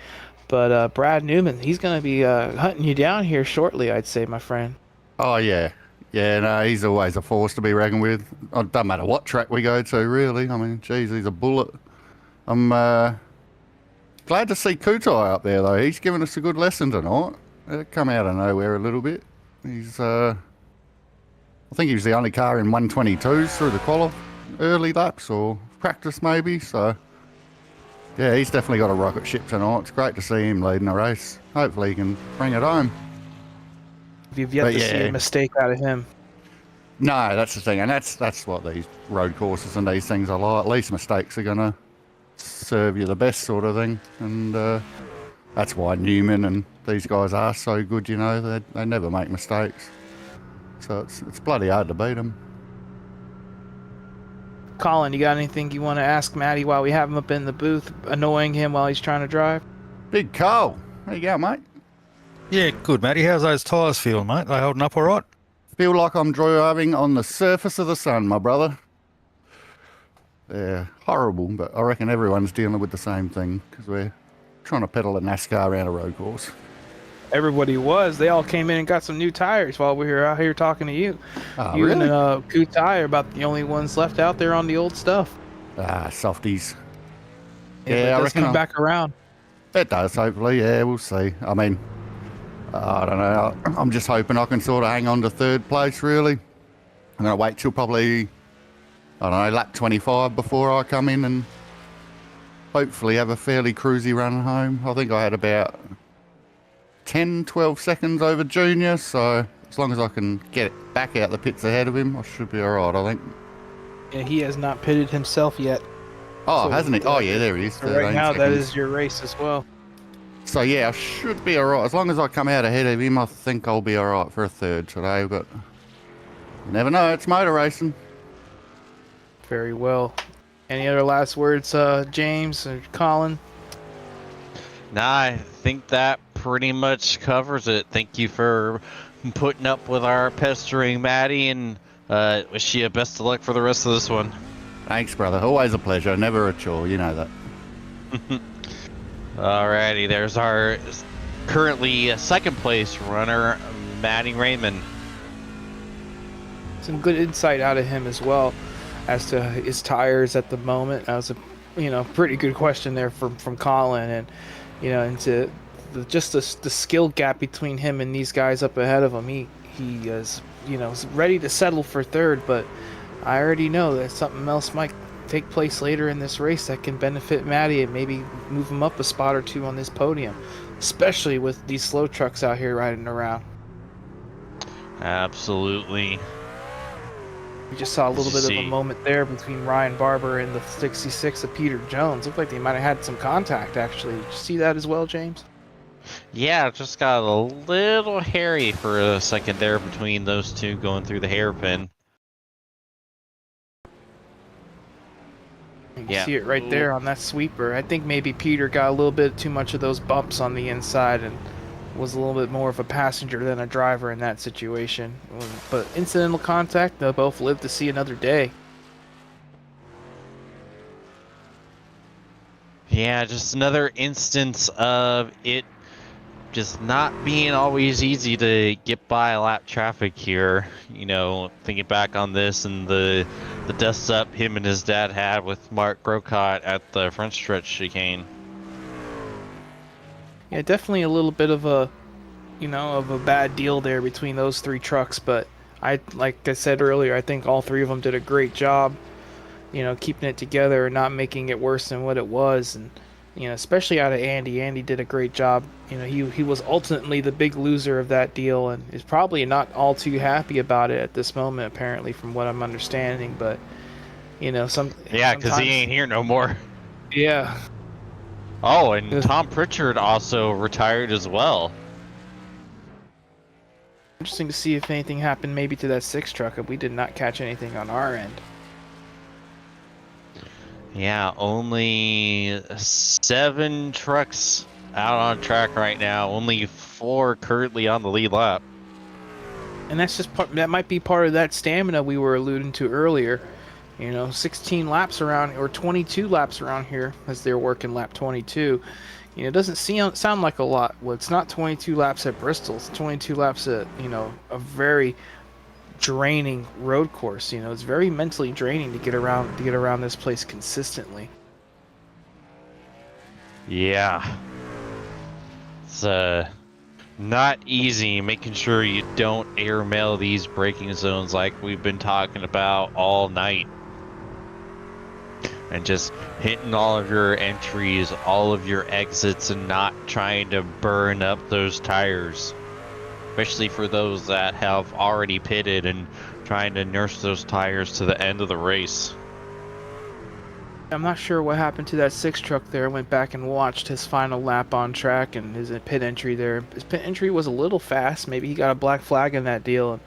But Brad Newman, he's going to be hunting you down here shortly, I'd say, my friend. Oh, yeah. Yeah, no, he's always a force to be reckoned with. It doesn't matter what track we go to, really. I mean, geez, he's a bullet. I'm glad to see Kutai up there, though. He's given us a good lesson tonight. It come out of nowhere a little bit. He's, I think he was the only car in 122s through the qualif early laps, or practice maybe, so... Yeah, he's definitely got a rocket ship tonight. It's great to see him leading a race. Hopefully he can bring it home. You've yet to see a mistake out of him. No, that's the thing, and that's what these road courses and these things are like. At least mistakes are going to serve you the best, sort of thing. And that's why Newman and these guys are so good, they never make mistakes. So it's bloody hard to beat them. Colin, you got anything you want to ask Matty while we have him up in the booth, annoying him while he's trying to drive? Big Cole. How you going, mate? Yeah, good, Matty. How's those tyres feeling, mate? They holding up all right? Feel like I'm driving on the surface of the sun, my brother. They're horrible, but I reckon everyone's dealing with the same thing because we're trying to pedal a NASCAR around a road course. Everybody was. They all came in and got some new tires while we were out here talking to you. Oh, You really? and Coot Tire about the only ones left out there on the old stuff. Ah, softies. Yeah, Yeah, but it I does reckon come back around. It does, hopefully. Yeah, we'll see. I mean, I don't know. I'm just hoping I can sort of hang on to third place, really. I'm going to wait till probably, I don't know, lap 25 before I come in and hopefully have a fairly cruisy run home. I think I had about 10, 12 seconds over Junior, so as long as I can get back out the pits ahead of him, I should be all right, I think. Yeah, he has not pitted himself yet. Oh, So, hasn't he? Oh, yeah, there he is. So right now, that is your race as well. So, yeah, I should be all right. As long as I come out ahead of him, I think I'll be all right for a third today, but you never know. It's motor racing. Very well. Any other last words, James or Colin? Nah, I think that pretty much covers it. Thank you for putting up with our pestering, Matty, and wish you best of luck for the rest of this one. Thanks, brother. Always a pleasure. Never a chore. You know that. Alrighty, there's our currently second place runner, Matty Raymond. Some good insight out of him as well as to his tires at the moment. That was a pretty good question there from Colin, and into the skill gap between him and these guys up ahead of him. He is is ready to settle for third, but I already know that something else might take place later in this race that can benefit Matty and maybe move him up a spot or two on this podium, especially with these slow trucks out here riding around. Absolutely. We just saw a little bit of a moment there between Ryan Barber and the 66 of Peter Jones. Looked like they might have had some contact, actually. Did you see that as well, James? Yeah, it just got a little hairy for a second there between those two going through the hairpin. You can see it right there on that sweeper. I think maybe Peter got a little bit too much of those bumps on the inside and was a little bit more of a passenger than a driver in that situation. But incidental contact, they'll both live to see another day. Yeah, just another instance of it just not being always easy to get by lap traffic here. Thinking back on this and the dust up him and his dad had with Mark Grocott at the front stretch chicane. Yeah, definitely a little bit of a bad deal there between those three trucks, but like I said earlier, I think all three of them did a great job, keeping it together and not making it worse than what it was. And especially out of Andy. Andy did a great job. He was ultimately the big loser of that deal and is probably not all too happy about it at this moment, apparently, from what I'm understanding. But because he ain't here no more. Yeah. Oh, and Tom Pritchard also retired as well. Interesting to see if anything happened maybe to that 6 truck. We did not catch anything on our end. Yeah, only 7 trucks out on track right now. Only 4 currently on the lead lap. And that's just that might be part of that stamina we were alluding to earlier. 16 laps around, or 22 laps around here as they're working lap 22. It doesn't sound like a lot. Well, it's not 22 laps at Bristol. It's 22 laps at, a very draining road course. It's very mentally draining to get around this place consistently. Yeah. It's not easy making sure you don't airmail these braking zones like we've been talking about all night. And just hitting all of your entries, all of your exits, and not trying to burn up those tires. Especially for those that have already pitted and trying to nurse those tires to the end of the race. I'm not sure what happened to that 6 truck there. I went back and watched his final lap on track and his pit entry there. His pit entry was a little fast. Maybe he got a black flag in that deal and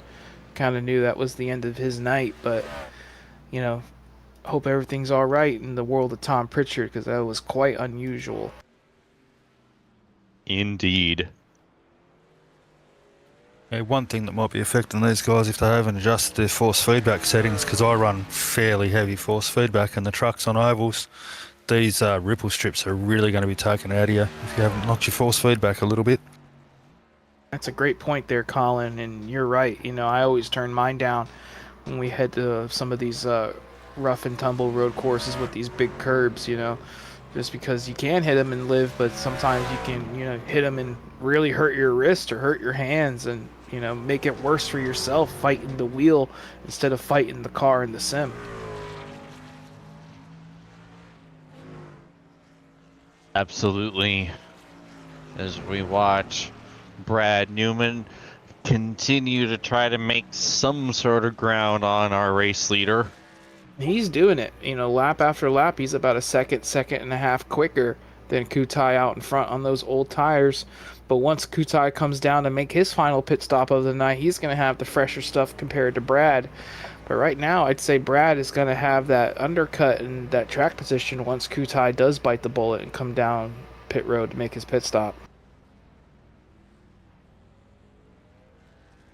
kind of knew that was the end of his night. But, hope everything's all right in the world of Tom Pritchard, because that was quite unusual. Indeed. Yeah, one thing that might be affecting these guys if they haven't adjusted their force feedback settings, because I run fairly heavy force feedback in the trucks on ovals, these ripple strips are really going to be taken out of you if you haven't knocked your force feedback a little bit. That's a great point there, Colin, and you're right. You know, I always turn mine down when we head to some of these rough and tumble road courses with these big curbs, you know, just because you can hit them and live, but sometimes you can, you know, hit them and really hurt your wrist or hurt your hands and, you know, make it worse for yourself fighting the wheel instead of fighting the car in the sim. Absolutely. As we watch Brad Newman continue to try to make some sort of ground on our race leader. He's doing it. You know, lap after lap, he's about a second and a half quicker than Kutai out in front on those old tires. But once Kutai comes down to make his final pit stop of the night, he's going to have the fresher stuff compared to Brad. But right now, I'd say Brad is going to have that undercut and that track position once Kutai does bite the bullet and come down pit road to make his pit stop.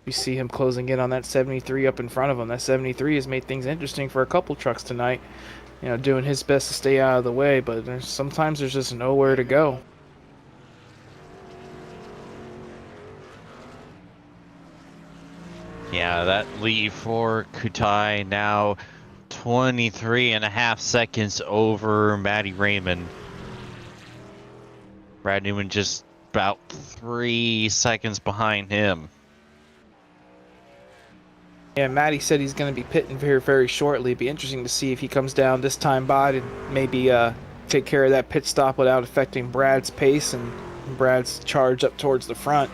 You see him closing in on that 73 up in front of him. That 73 has made things interesting for a couple trucks tonight. You know, doing his best to stay out of the way, but sometimes there's just nowhere to go. Yeah, that lead for Kutai now 23 and a half seconds over Matty Raymond. Brad Newman just about 3 seconds behind him. Yeah, Matty said he's going to be pitting very, very shortly. It'd be interesting to see if he comes down this time by to maybe take care of that pit stop without affecting Brad's pace and Brad's charge up towards the front.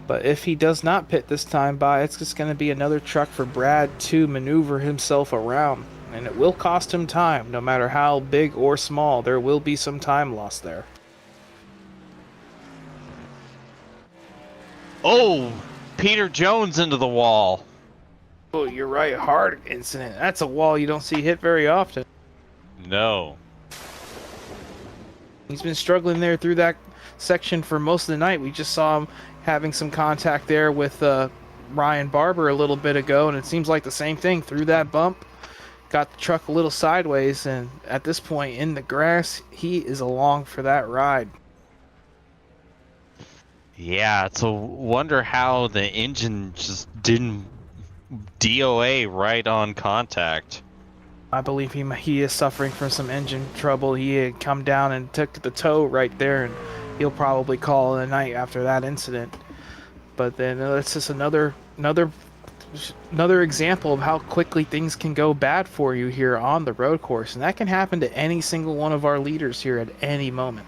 But if he does not pit this time by, it's just going to be another truck for Brad to maneuver himself around. And it will cost him time, no matter how big or small. There will be some time lost there. Oh, Peter Jones into the wall. Oh, you're right. Hard incident. That's a wall you don't see hit very often. No. He's been struggling there through that section for most of the night. We just saw him having some contact there with Ryan Barber a little bit ago, and it seems like the same thing through that bump. Got the truck a little sideways, and at this point in the grass, he is along for that ride. Yeah, it's a wonder how the engine just didn't DOA right on contact. I believe he is suffering from some engine trouble. He had come down and took the tow right there, and he'll probably call it a night after that incident. But then it's just another example of how quickly things can go bad for you here on the road course, and that can happen to any single one of our leaders here at any moment.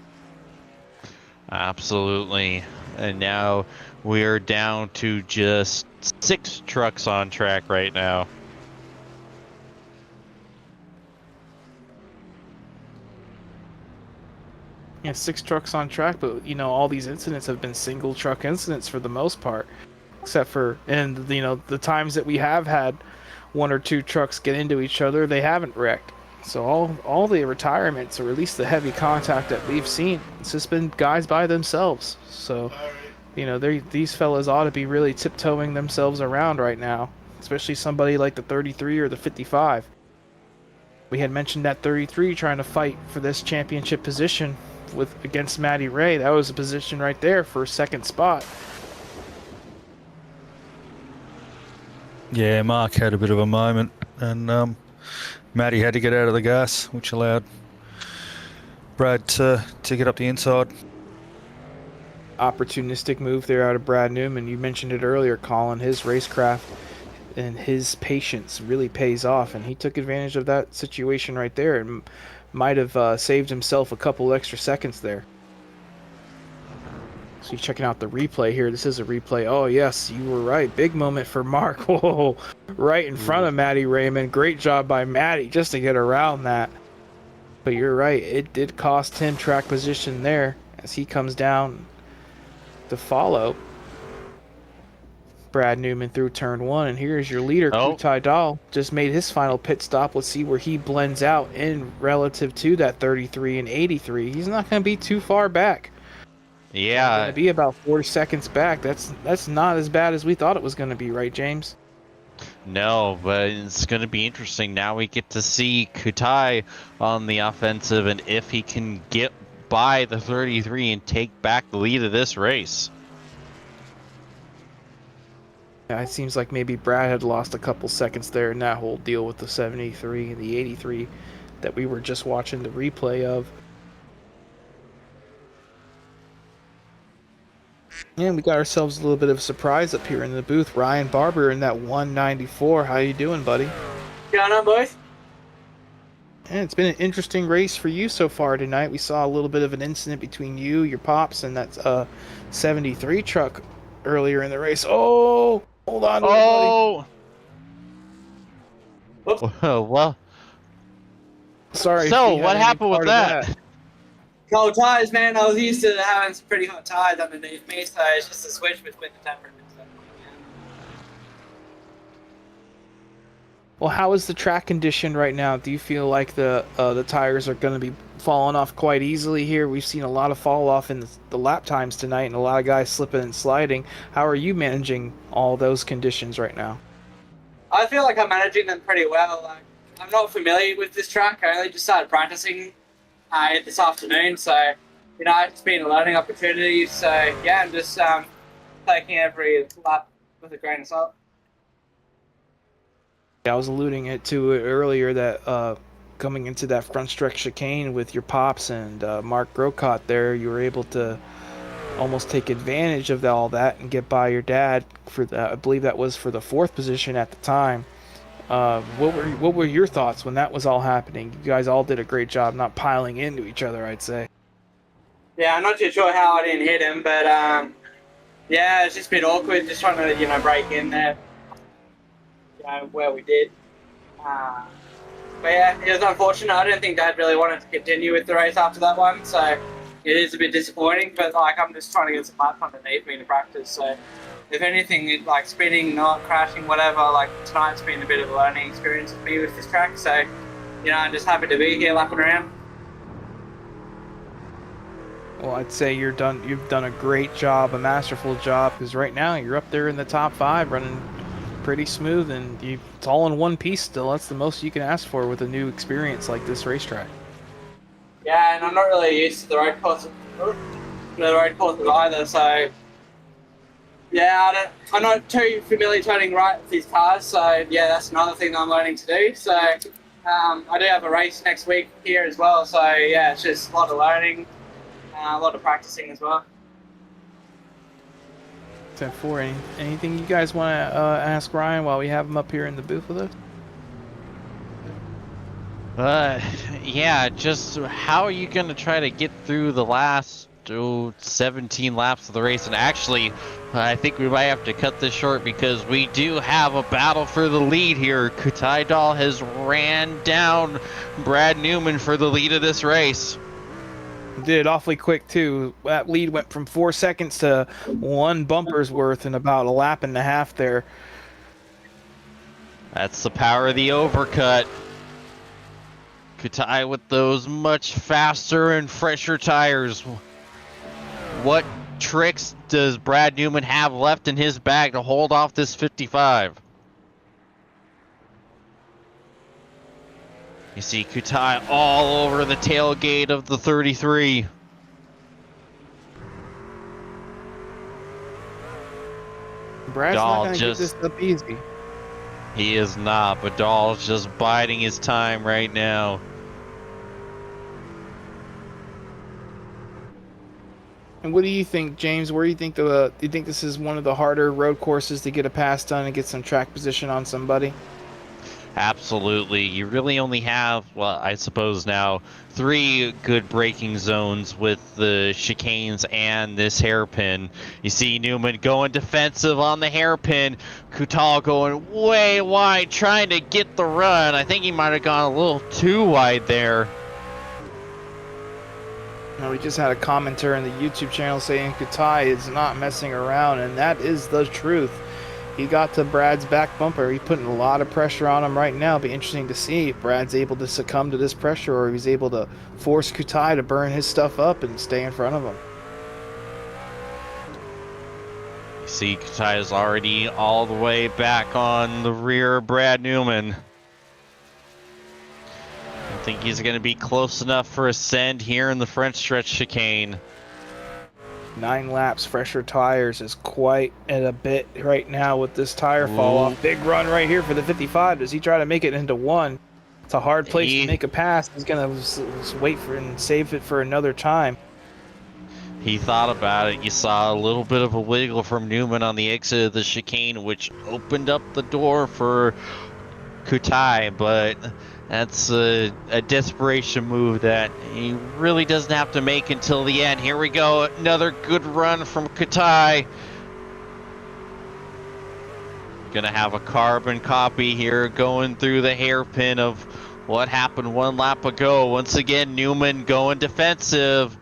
Absolutely. And now we're down to just 6 trucks on track right now. Yeah, 6 trucks on track, but you know, all these incidents have been single truck incidents for the most part, except for, and you know, the times that we have had 1 or 2 trucks get into each other, they haven't wrecked. So all the retirements, or at least the heavy contact that we've seen, it's just been guys by themselves. So, you know, these fellas ought to be really tiptoeing themselves around right now, especially somebody like the 33 or the 55. We had mentioned that 33 trying to fight for this championship position against Matty Ray. That was a position right there for a second spot. Yeah, Mark had a bit of a moment, and Matty had to get out of the gas, which allowed Brad to get up the inside. Opportunistic move there out of Brad Newman. You mentioned it earlier, Colin. His racecraft and his patience really pays off, and he took advantage of that situation right there and might have saved himself a couple extra seconds there. So you're checking out the replay here. This is a replay. Oh, yes, you were right. Big moment for Mark. Whoa, right in front of Matty Raymond. Great job by Matty just to get around that. But you're right. It did cost him track position there as he comes down to follow. Brad Newman through turn 1, and here's your leader, Kutai Dahl, just made his final pit stop. Let's see where he blends out in relative to that 33 and 83. He's not going to be too far back. Yeah. Going to be about 4 seconds back. That's not as bad as we thought it was going to be, right, James? No, but it's going to be interesting. Now we get to see Kutai on the offensive, and if he can get by the 33 and take back the lead of this race. Yeah, it seems like maybe Brad had lost a couple seconds there in that whole deal with the 73 and the 83 that we were just watching the replay of. And we got ourselves a little bit of a surprise up here in the booth. Ryan Barber in that 194. How you doing, buddy? Going on, boys? And it's been an interesting race for you so far tonight. We saw a little bit of an incident between you, your pops, and that 73 truck earlier in the race. Oh, hold on, buddy. Well. Sorry. So, what happened with that? Cold tires, man. I was used to having some pretty hot tires underneath me, so it's just a switch between the temperature. Well, how is the track condition right now? Do you feel like the tires are going to be falling off quite easily here? We've seen a lot of fall off in the lap times tonight, and a lot of guys slipping and sliding. How are you managing all those conditions right now? I feel like I'm managing them pretty well. Like, I'm not familiar with this track. I only just started practicing this afternoon, so it's been a learning opportunity. So yeah, I'm just taking every lap with a grain of salt. I was alluding to it earlier that coming into that front stretch chicane with your pops and Mark Grocott there, you were able to almost take advantage of all that and get by your dad for I believe that was for the 4th position at the time. What were your thoughts when that was all happening? You guys all did a great job not piling into each other, I'd say. Yeah, I'm not too sure how I didn't hit him, but yeah, it's just a bit awkward just trying to break in there. Where we did. But yeah, it was unfortunate. I don't think Dad really wanted to continue with the race after that one, so it is a bit disappointing, but I'm just trying to get some laps underneath me to practice, so if anything, spinning, not crashing, whatever, tonight's been a bit of a learning experience for me with this track, so I'm just happy to be here lapping around. Well, I'd say you've done a great job, a masterful job, because right now you're up there in the top 5 running pretty smooth, and it's all in one piece still. That's the most you can ask for with a new experience like this racetrack. Yeah, and I'm not really used to the road courses either, so yeah, I'm not too familiar turning right with these cars, so yeah, that's another thing I'm learning to do. So I do have a race next week here as well, so yeah, it's just a lot of learning, a lot of practicing as well. 10-4. Anything you guys want to ask Ryan while we have him up here in the booth with us? Yeah, just how are you going to try to get through the last 17 laps of the race? And actually, I think we might have to cut this short because we do have a battle for the lead here. Kutai Dahl has ran down Brad Newman for the lead of this race. Did it awfully quick too. That lead went from 4 seconds to 1 bumper's worth in about a lap and a half there. That's the power of the overcut. Kutai with those much faster and fresher tires. What tricks does Brad Newman have left in his bag to hold off this 55? You see Kutai all over the tailgate of the 33. Brad's not going to get this up easy. He is not, but Dahl's just biding his time right now. And what do you think, James? Where do you think do you think this is one of the harder road courses to get a pass done and get some track position on somebody? Absolutely. You really only have, well, I suppose now, 3 good braking zones with the chicanes and this hairpin. You see Newman going defensive on the hairpin. Kutai going way wide, trying to get the run. I think he might have gone a little too wide there. We just had a commenter in the YouTube channel saying Kutai is not messing around, and that is the truth. he got to Brad's back bumper. He's putting a lot of pressure on him right now. It'll be interesting to see if Brad's able to succumb to this pressure or if he's able to force Kutai to burn his stuff up and stay in front of him. You see Kutai is already all the way back on the rear of Brad Newman. I think he's going to be close enough for a send here in the front stretch chicane. 9 laps, fresher tires is quite at a bit right now with this tire fall off. Big run right here for the 55. Does he try to make it into 1? It's a hard place to make a pass. He's going to wait for and save it for another time. He thought about it. You saw a little bit of a wiggle from Newman on the exit of the chicane, which opened up the door for Kutai, but that's a desperation move that he really doesn't have to make until the end. Here we go. Another good run from Kutai. Gonna have a carbon copy here going through the hairpin of what happened 1 lap ago. Once again, Newman going defensive.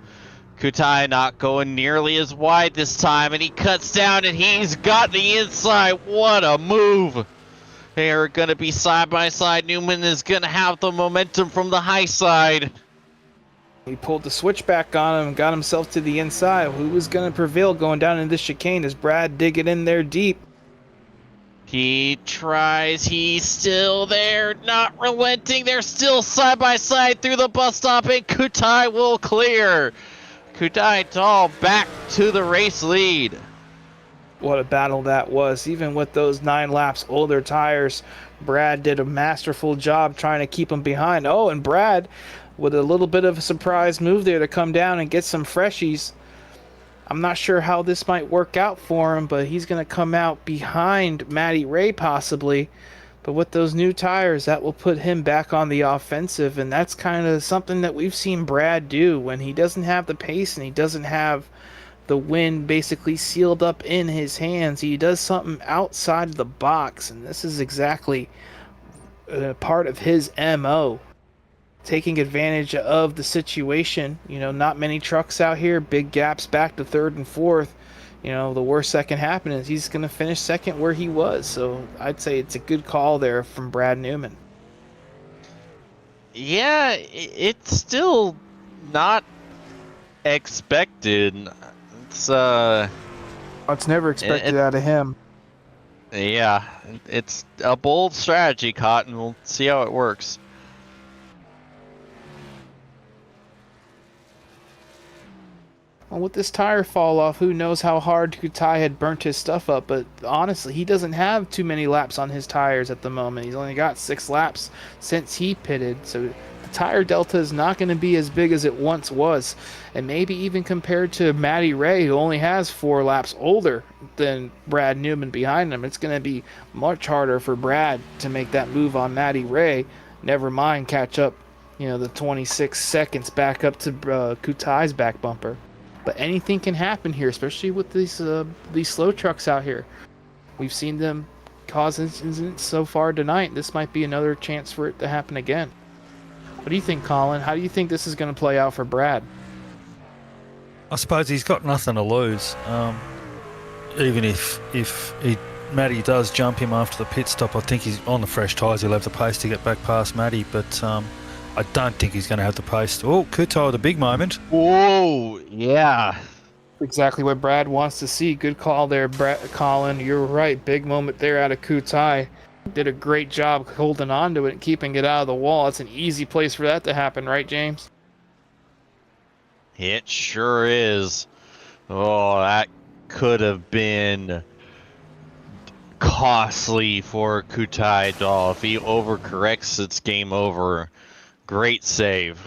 Kutai not going nearly as wide this time, and he cuts down and he's got the inside. What a move. They are going to be side by side. Newman is going to have the momentum from the high side. He pulled the switch back on him and got himself to the inside. Who was going to prevail going down in this chicane? Is Brad digging in there deep? He tries. He's still there, not relenting. They're still side by side through the bus stop, and Kutai will clear. Kutai Tall back to the race lead. What a battle that was. Even with those 9 laps older tires, Brad did a masterful job trying to keep him behind. Oh, and Brad with a little bit of a surprise move there to come down and get some freshies. I'm not sure how this might work out for him, but he's going to come out behind Matty Ray possibly. But with those new tires, that will put him back on the offensive, and that's kind of something that we've seen Brad do when he doesn't have the pace and he doesn't have the win basically sealed up in his hands. He does something outside of the box, and this is exactly part of his MO. Taking advantage of the situation. You know, not many trucks out here, big gaps back to 3rd and 4th. You know, the worst that can happen is he's going to finish second where he was. So I'd say it's a good call there from Brad Newman. Yeah, it's still not expected. It's never expected out of him. Yeah, it's a bold strategy, Cotton. We'll see how it works. Well, with this tire fall off, who knows how hard Kutai had burnt his stuff up, but honestly, he doesn't have too many laps on his tires at the moment. He's only got 6 laps since he pitted, so the tire delta is not going to be as big as it once was. And maybe even compared to Matty Ray, who only has 4 laps older than Brad Newman behind him, it's going to be much harder for Brad to make that move on Matty Ray. Never mind catch up, you know, the 26 seconds back up to Kutai's back bumper. But anything can happen here, especially with these slow trucks out here. We've seen them cause incidents so far tonight. This might be another chance for it to happen again. What do you think, Colin? How do you think this is going to play out for Brad? I suppose he's got nothing to lose. Even if Matty does jump him after the pit stop, I think he's on the fresh tyres. He'll have the pace to get back past Matty, but I don't think he's going to have the pace. Oh, Kutai with a big moment. Whoa, yeah. Exactly what Brad wants to see. Good call there, Colin. You're right. Big moment there out of Kutai. Did a great job holding on to it and keeping it out of the wall. It's an easy place for that to happen, right, James? It sure is. Oh, that could have been costly for Kutai Doll. If he overcorrects, it's game over. Great save.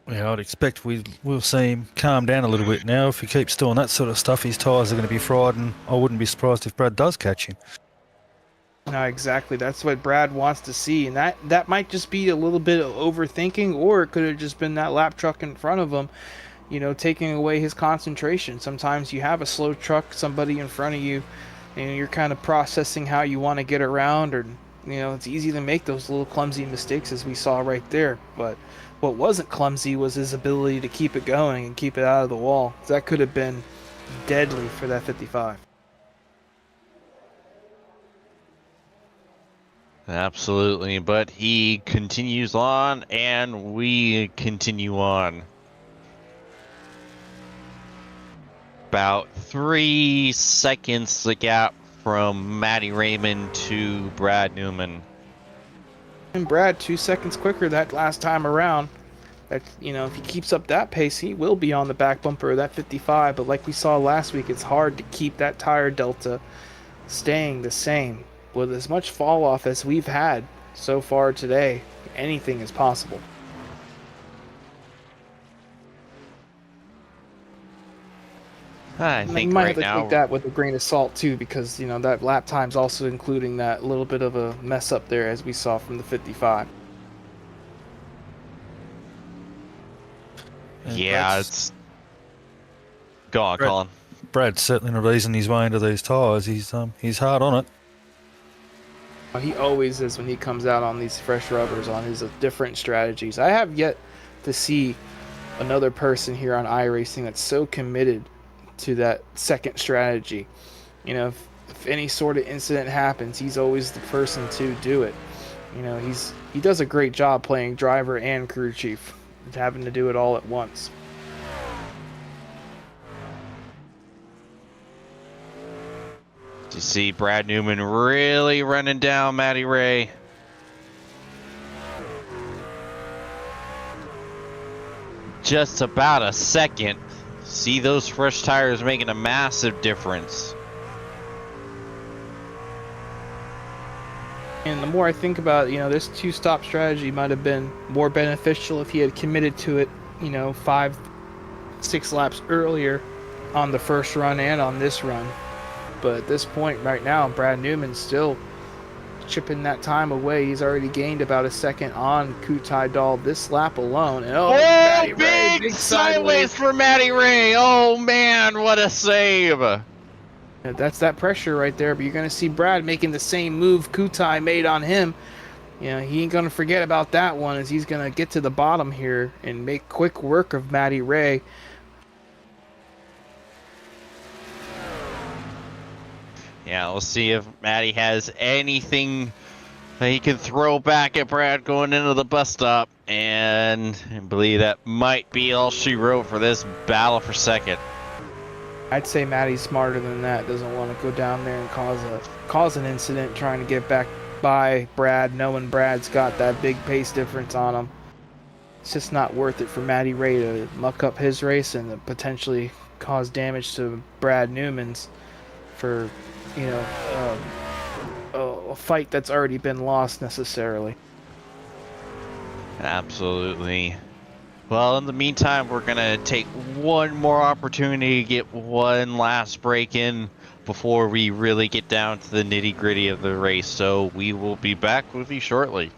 Yeah, I'd expect we'll see him calm down a little bit now. If he keeps doing that sort of stuff, his tyres are going to be fried, and I wouldn't be surprised if Brad does catch him. No, exactly. That's what Brad wants to see, and that might just be a little bit of overthinking, or it could have just been that lap truck in front of him, you know, taking away his concentration. Sometimes you have a slow truck, somebody in front of you, and you're kind of processing how you want to get around, or, you know, it's easy to make those little clumsy mistakes as we saw right there. But what wasn't clumsy was his ability to keep it going and keep it out of the wall. That could have been deadly for that 55. Absolutely, but he continues on, and we continue on. About 3 seconds the gap from Matty Raymond to Brad Newman. And Brad 2 seconds quicker that last time around. That, you know, if he keeps up that pace, he will be on the back bumper of that 55. But like we saw last week, it's hard to keep that tire delta staying the same. With as much fall off as we've had so far today, anything is possible. I think you might right have to now take that with a grain of salt too, because you know that lap time's also including that little bit of a mess up there, as we saw from the 55. Yeah, it's. Go on, Colin. Brad's certainly not easing his way into these tyres. He's hard on it. He always is when he comes out on these fresh rubbers on his different strategies. I have yet to see another person here on iRacing that's so committed to that second strategy. You know, if any sort of incident happens, he's always the person to do it. You know, he does a great job playing driver and crew chief, having to do it all at once. You see Brad Newman really running down Matty Ray. Just about a second. See those fresh tires making a massive difference. And the more I think about it, you know, this two-stop strategy might have been more beneficial if he had committed to it, you know, 5-6 laps earlier on the first run and on this run. But at this point right now, Brad Newman's still chipping that time away. He's already gained about a second on Kutai Dahl this lap alone. And Matty Ray, big sideways for Matty Ray. Oh man, what a save. That's that pressure right there, but you're going to see Brad making the same move Kutai made on him. You know, he ain't going to forget about that one, as he's going to get to the bottom here and make quick work of Matty Ray. Yeah, we'll see if Matty has anything that he can throw back at Brad going into the bus stop. And I believe that might be all she wrote for this battle for second. I'd say Matty's smarter than that. Doesn't want to go down there and cause an incident trying to get back by Brad, knowing Brad's got that big pace difference on him. It's just not worth it for Matty Ray to muck up his race and potentially cause damage to Brad Newman's for, you know, a fight that's already been lost necessarily. Absolutely. Well, in the meantime, we're going to take one more opportunity to get one last break in before we really get down to the nitty-gritty of the race. So we will be back with you shortly.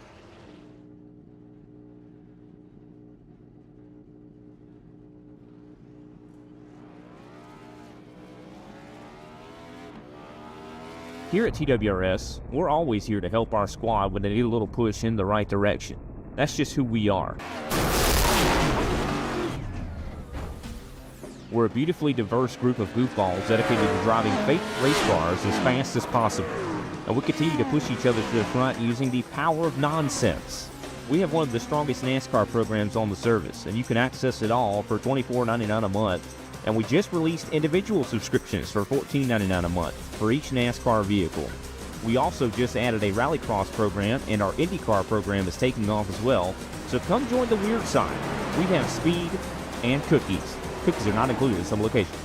Here at TWRS, we're always here to help our squad when they need a little push in the right direction. That's just who we are. We're a beautifully diverse group of goofballs dedicated to driving fake race cars as fast as possible. And we continue to push each other to the front using the power of nonsense. We have one of the strongest NASCAR programs on the service, and you can access it all for $24.99 a month. And we just released individual subscriptions for $14.99 a month for each NASCAR vehicle. We also just added a Rallycross program, and our IndyCar program is taking off as well. So come join the weird side. We have speed and cookies. Cookies are not included in some locations.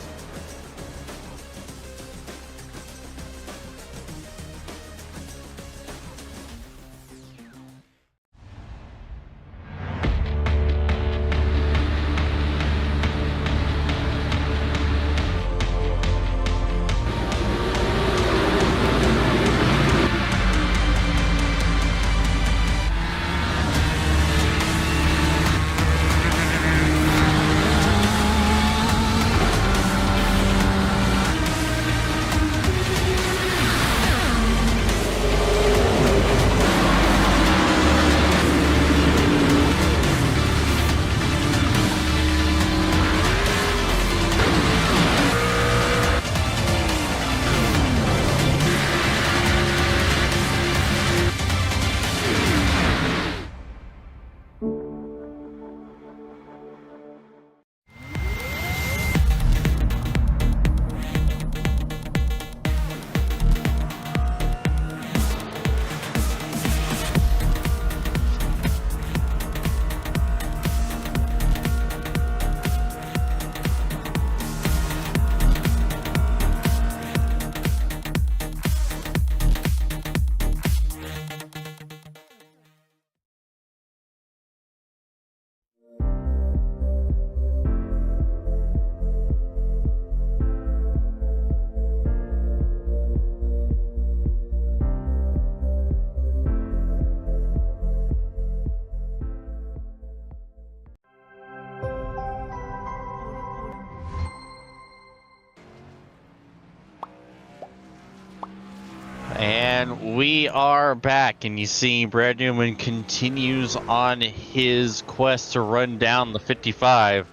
And we are back, and you see Brad Newman continues on his quest to run down the 55,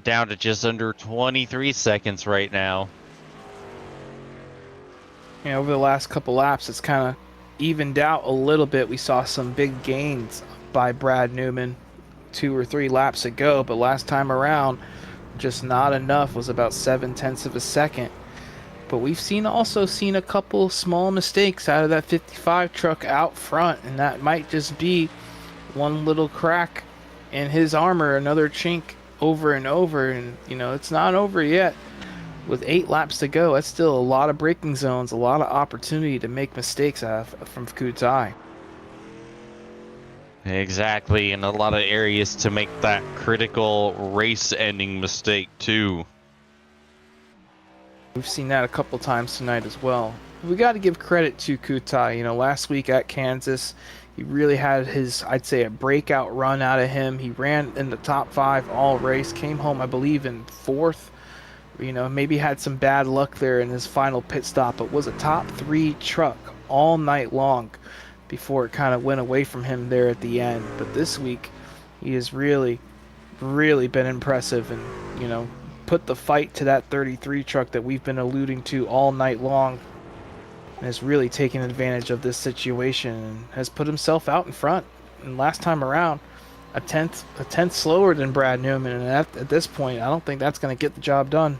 down to just under 23 seconds right now. Yeah, over the last couple laps, it's kind of evened out a little bit. We saw some big gains by Brad Newman 2 or 3 laps ago, but last time around, just not enough. Was about 7/10 of a second. But we've also seen a couple small mistakes out of that 55 truck out front, and that might just be one little crack in his armor, another chink over and over, and it's not over yet. With 8 laps to go, that's still a lot of braking zones, a lot of opportunity to make mistakes from Kutai. Exactly, and a lot of areas to make that critical race-ending mistake too. We've seen that a couple times tonight as well. We got to give credit to Kutai. Last week at Kansas, he really had his, I'd say, a breakout run out of him. He ran in the top 5 all race, came home, I believe, in 4th. Maybe had some bad luck there in his final pit stop, but was a top 3 truck all night long before it kind of went away from him there at the end. But this week, he has really, really been impressive and, put the fight to that 33 truck that we've been alluding to all night long, and has really taken advantage of this situation and has put himself out in front. And last time around, a tenth slower than Brad Newman, and at this point, I don't think that's going to get the job done.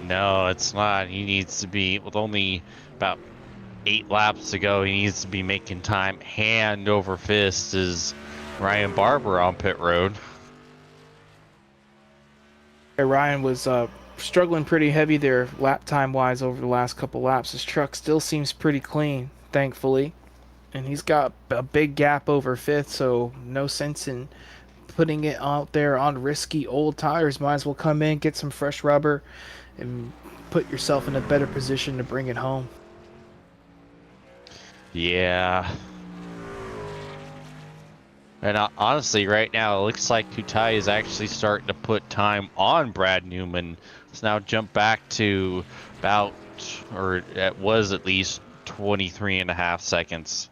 No, it's not. He needs to be, with only about 8 laps to go, he needs to be making time hand over fist as Ryan Barber on pit road. Ryan was struggling pretty heavy there lap time wise over the last couple laps. His truck still seems pretty clean, thankfully, and he's got a big gap over 5th, so no sense in putting it out there on risky old tires. Might as well come in, get some fresh rubber, and put yourself in a better position to bring it home. Yeah. And honestly, right now, it looks like Kutai is actually starting to put time on Brad Newman. It's now jumped back to about, or it was at least 23.5 seconds.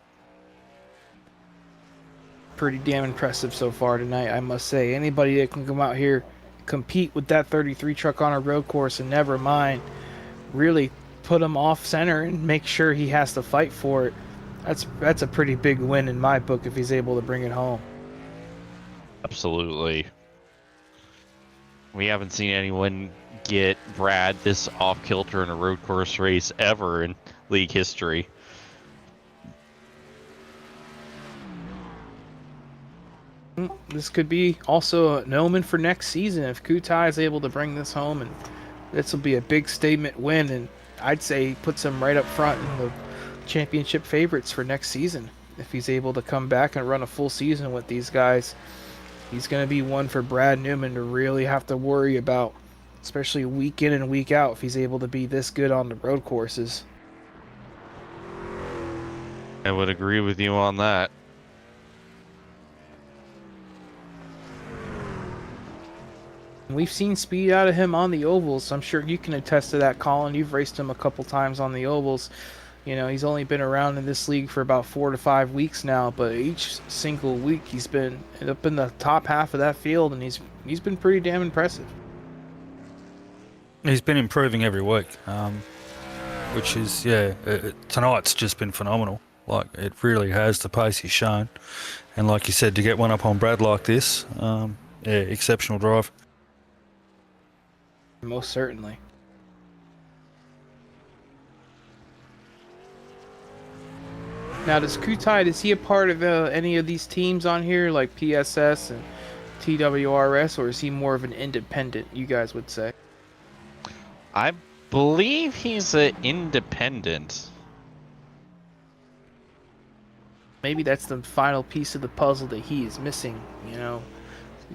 Pretty damn impressive so far tonight, I must say. Anybody that can come out here, compete with that 33 truck on a road course, and never mind, really put him off center and make sure he has to fight for it. That's a pretty big win in my book if he's able to bring it home. Absolutely. We haven't seen anyone get Brad this off kilter in a road course race ever in league history. This could be also an omen for next season if Kutai is able to bring this home, and this will be a big statement win, and I'd say puts him right up front in the championship favorites for next season. If he's able to come back and run a full season with these guys, he's going to be one for Brad Newman to really have to worry about, especially week in and week out, if he's able to be this good on the road courses. I would agree with you on that. We've seen speed out of him on the ovals. I'm sure you can attest to that, Colin. You've raced him a couple times on the ovals. He's only been around in this league for about 4 to 5 weeks now, but each single week he's been up in the top half of that field, and he's been pretty damn impressive. He's been improving every week, which is, tonight's just been phenomenal. Like, it really has, the pace he's shown. And like you said, to get one up on Brad like this, exceptional drive. Most certainly. Now, does Kutai, is he a part of any of these teams on here, like PSS and TWRS, or is he more of an independent, you guys would say? I believe he's an independent. Maybe that's the final piece of the puzzle that he is missing,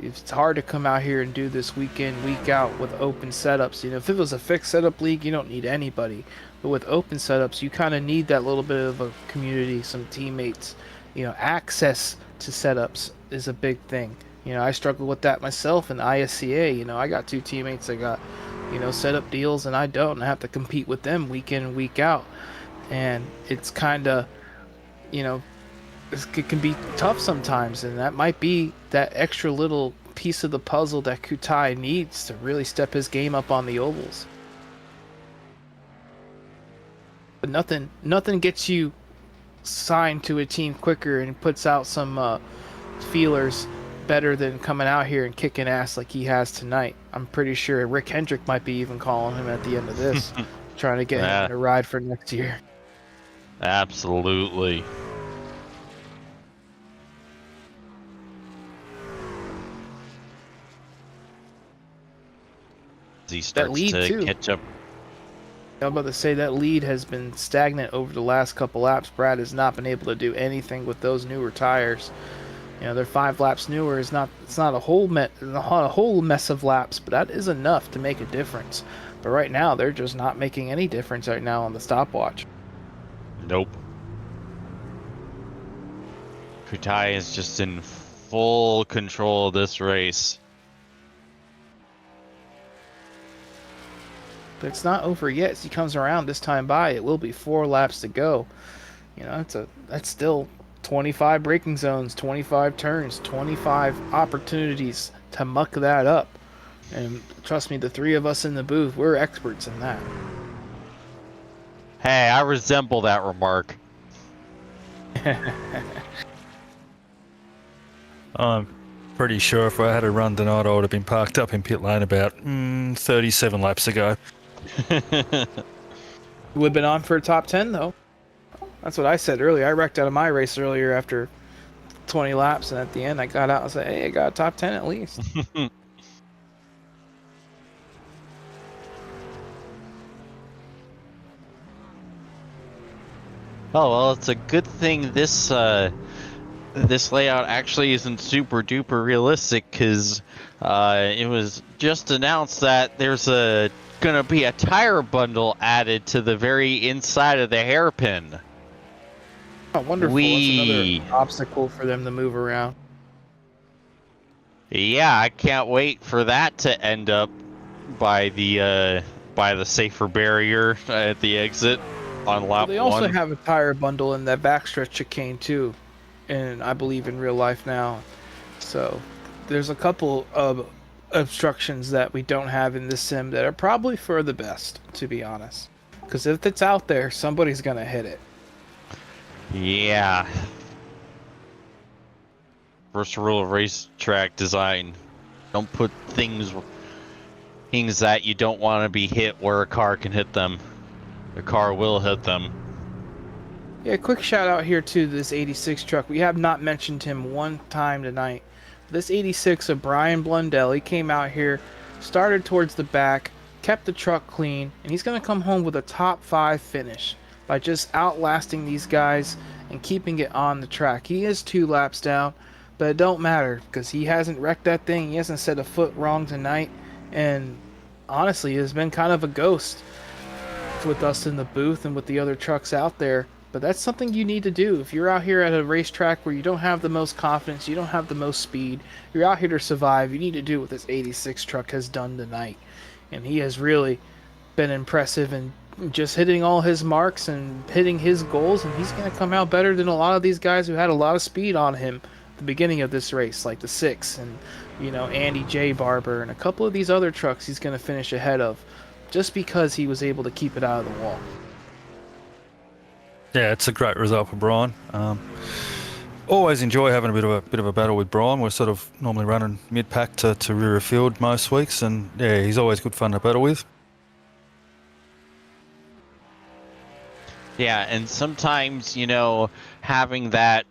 It's hard to come out here and do this week in, week out with open setups. If it was a fixed setup league, you don't need anybody. But with open setups, you kind of need that little bit of a community, some teammates. Access to setups is a big thing. I struggle with that myself in ISCA. I got 2 teammates that got set up deals, and I don't, and I have to compete with them week in and week out. And it's kind of, it can be tough sometimes, and that might be that extra little piece of the puzzle that Kutai needs to really step his game up on the ovals. But nothing gets you signed to a team quicker and puts out some feelers better than coming out here and kicking ass like he has tonight. I'm pretty sure Rick Hendrick might be even calling him at the end of this, trying to get him in a ride for next year. Absolutely. He starts to catch up. I'm about to say that lead has been stagnant over the last couple laps. Brad has not been able to do anything with those newer tires. They're 5 laps newer. It's not a whole mess of laps, but that is enough to make a difference. But right now, they're just not making any difference right now on the stopwatch. Nope. Kutai is just in full control of this race. But it's not over yet. As he comes around this time by, it will be 4 laps to go. That's still 25 braking zones, 25 turns, 25 opportunities to muck that up. And trust me, the 3 of us in the booth, we're experts in that. Hey, I resemble that remark. I'm pretty sure if I had a run tonight, I would have been parked up in pit lane about 37 laps ago. Would have been on for a top 10, though. That's what I said earlier. I wrecked out of my race earlier after 20 laps, and at the end I got out and said, hey, I got a top 10 at least. Oh, well, it's a good thing this layout actually isn't super duper realistic, because it was just announced that there's gonna be a tire bundle added to the very inside of the hairpin. Oh, wonderful. That's another obstacle for them to move around. Yeah, I can't wait for that to end up by the safer barrier at the exit on lap 1. They also have a tire bundle in that backstretch chicane too, and I believe in real life now. So there's a couple of obstructions that we don't have in this sim that are probably for the best, to be honest. Because if it's out there, somebody's gonna hit it. Yeah. First rule of racetrack design: don't put things that you don't want to be hit where a car can hit them. The car will hit them. Yeah, quick shout out here to this 86 truck. We have not mentioned him one time tonight. This 86 of Brian Blundell, he came out here, started towards the back, kept the truck clean, and he's going to come home with a top 5 finish by just outlasting these guys and keeping it on the track. He is 2 laps down, but it don't matter because he hasn't wrecked that thing. He hasn't set a foot wrong tonight, and honestly, has been kind of a ghost with us in the booth and with the other trucks out there. But that's something you need to do. If you're out here at a racetrack where you don't have the most confidence, you don't have the most speed, you're out here to survive, you need to do what this 86 truck has done tonight. And he has really been impressive and just hitting all his marks and hitting his goals, and he's going to come out better than a lot of these guys who had a lot of speed on him at the beginning of this race, like the 6 and, Andy J. Barber and a couple of these other trucks he's going to finish ahead of just because he was able to keep it out of the wall. Yeah, it's a great result for Brian. Always enjoy having a bit of a battle with Brian. We're sort of normally running mid-pack to rear of field most weeks, and yeah, he's always good fun to battle with. Yeah, and sometimes, having that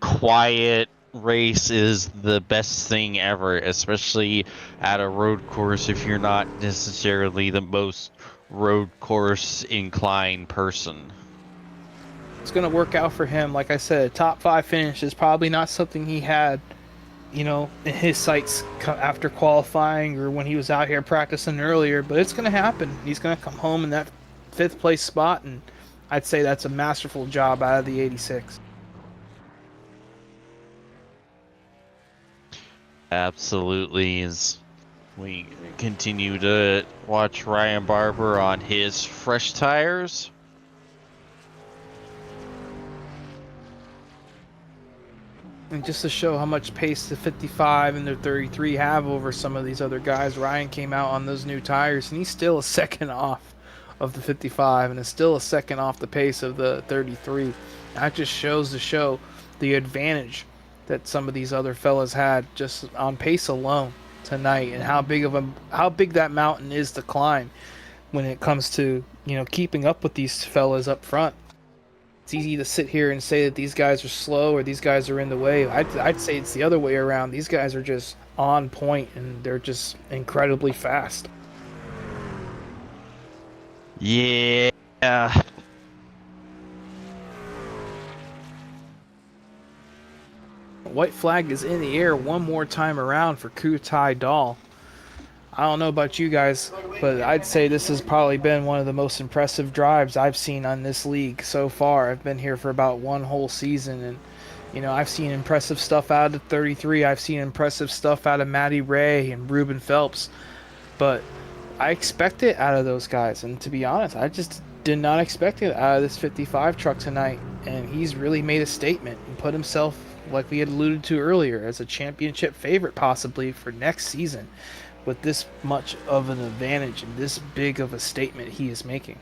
quiet race is the best thing ever, especially at a road course if you're not necessarily the most road course inclined person. It's going to work out for him. Like I said, top 5 finish is probably not something he had, in his sights after qualifying or when he was out here practicing earlier, but it's going to happen. He's going to come home in that 5th place spot, and I'd say that's a masterful job out of the 86. Absolutely is We continue to watch Ryan Barber on his fresh tires. And just to show how much pace the 55 and the 33 have over some of these other guys, Ryan came out on those new tires, and he's still a second off of the 55 and is still a second off the pace of the 33. That just shows the advantage that some of these other fellas had just on pace alone tonight, and how big that mountain is to climb when it comes to, you know, keeping up with these fellas up front. It's easy to sit here and say that these guys are slow or these guys are in the way. I'd say it's the other way around. These guys are just on point and they're just incredibly fast. Yeah. White flag is in the air one more time around for Kutai Dahl. I don't know about you guys, but I'd say this has probably been one of the most impressive drives I've seen on this league so far. I've been here for about one whole season, and you know, I've seen impressive stuff out of 33. I've seen impressive stuff out of Matty Ray and Ruben Phelps, but I expect it out of those guys. And to be honest, I just did not expect it out of this 55 truck tonight. And he's really made a statement and put himself, like we had alluded to earlier, as a championship favorite possibly for next season, with this much of an advantage and this big of a statement he is making.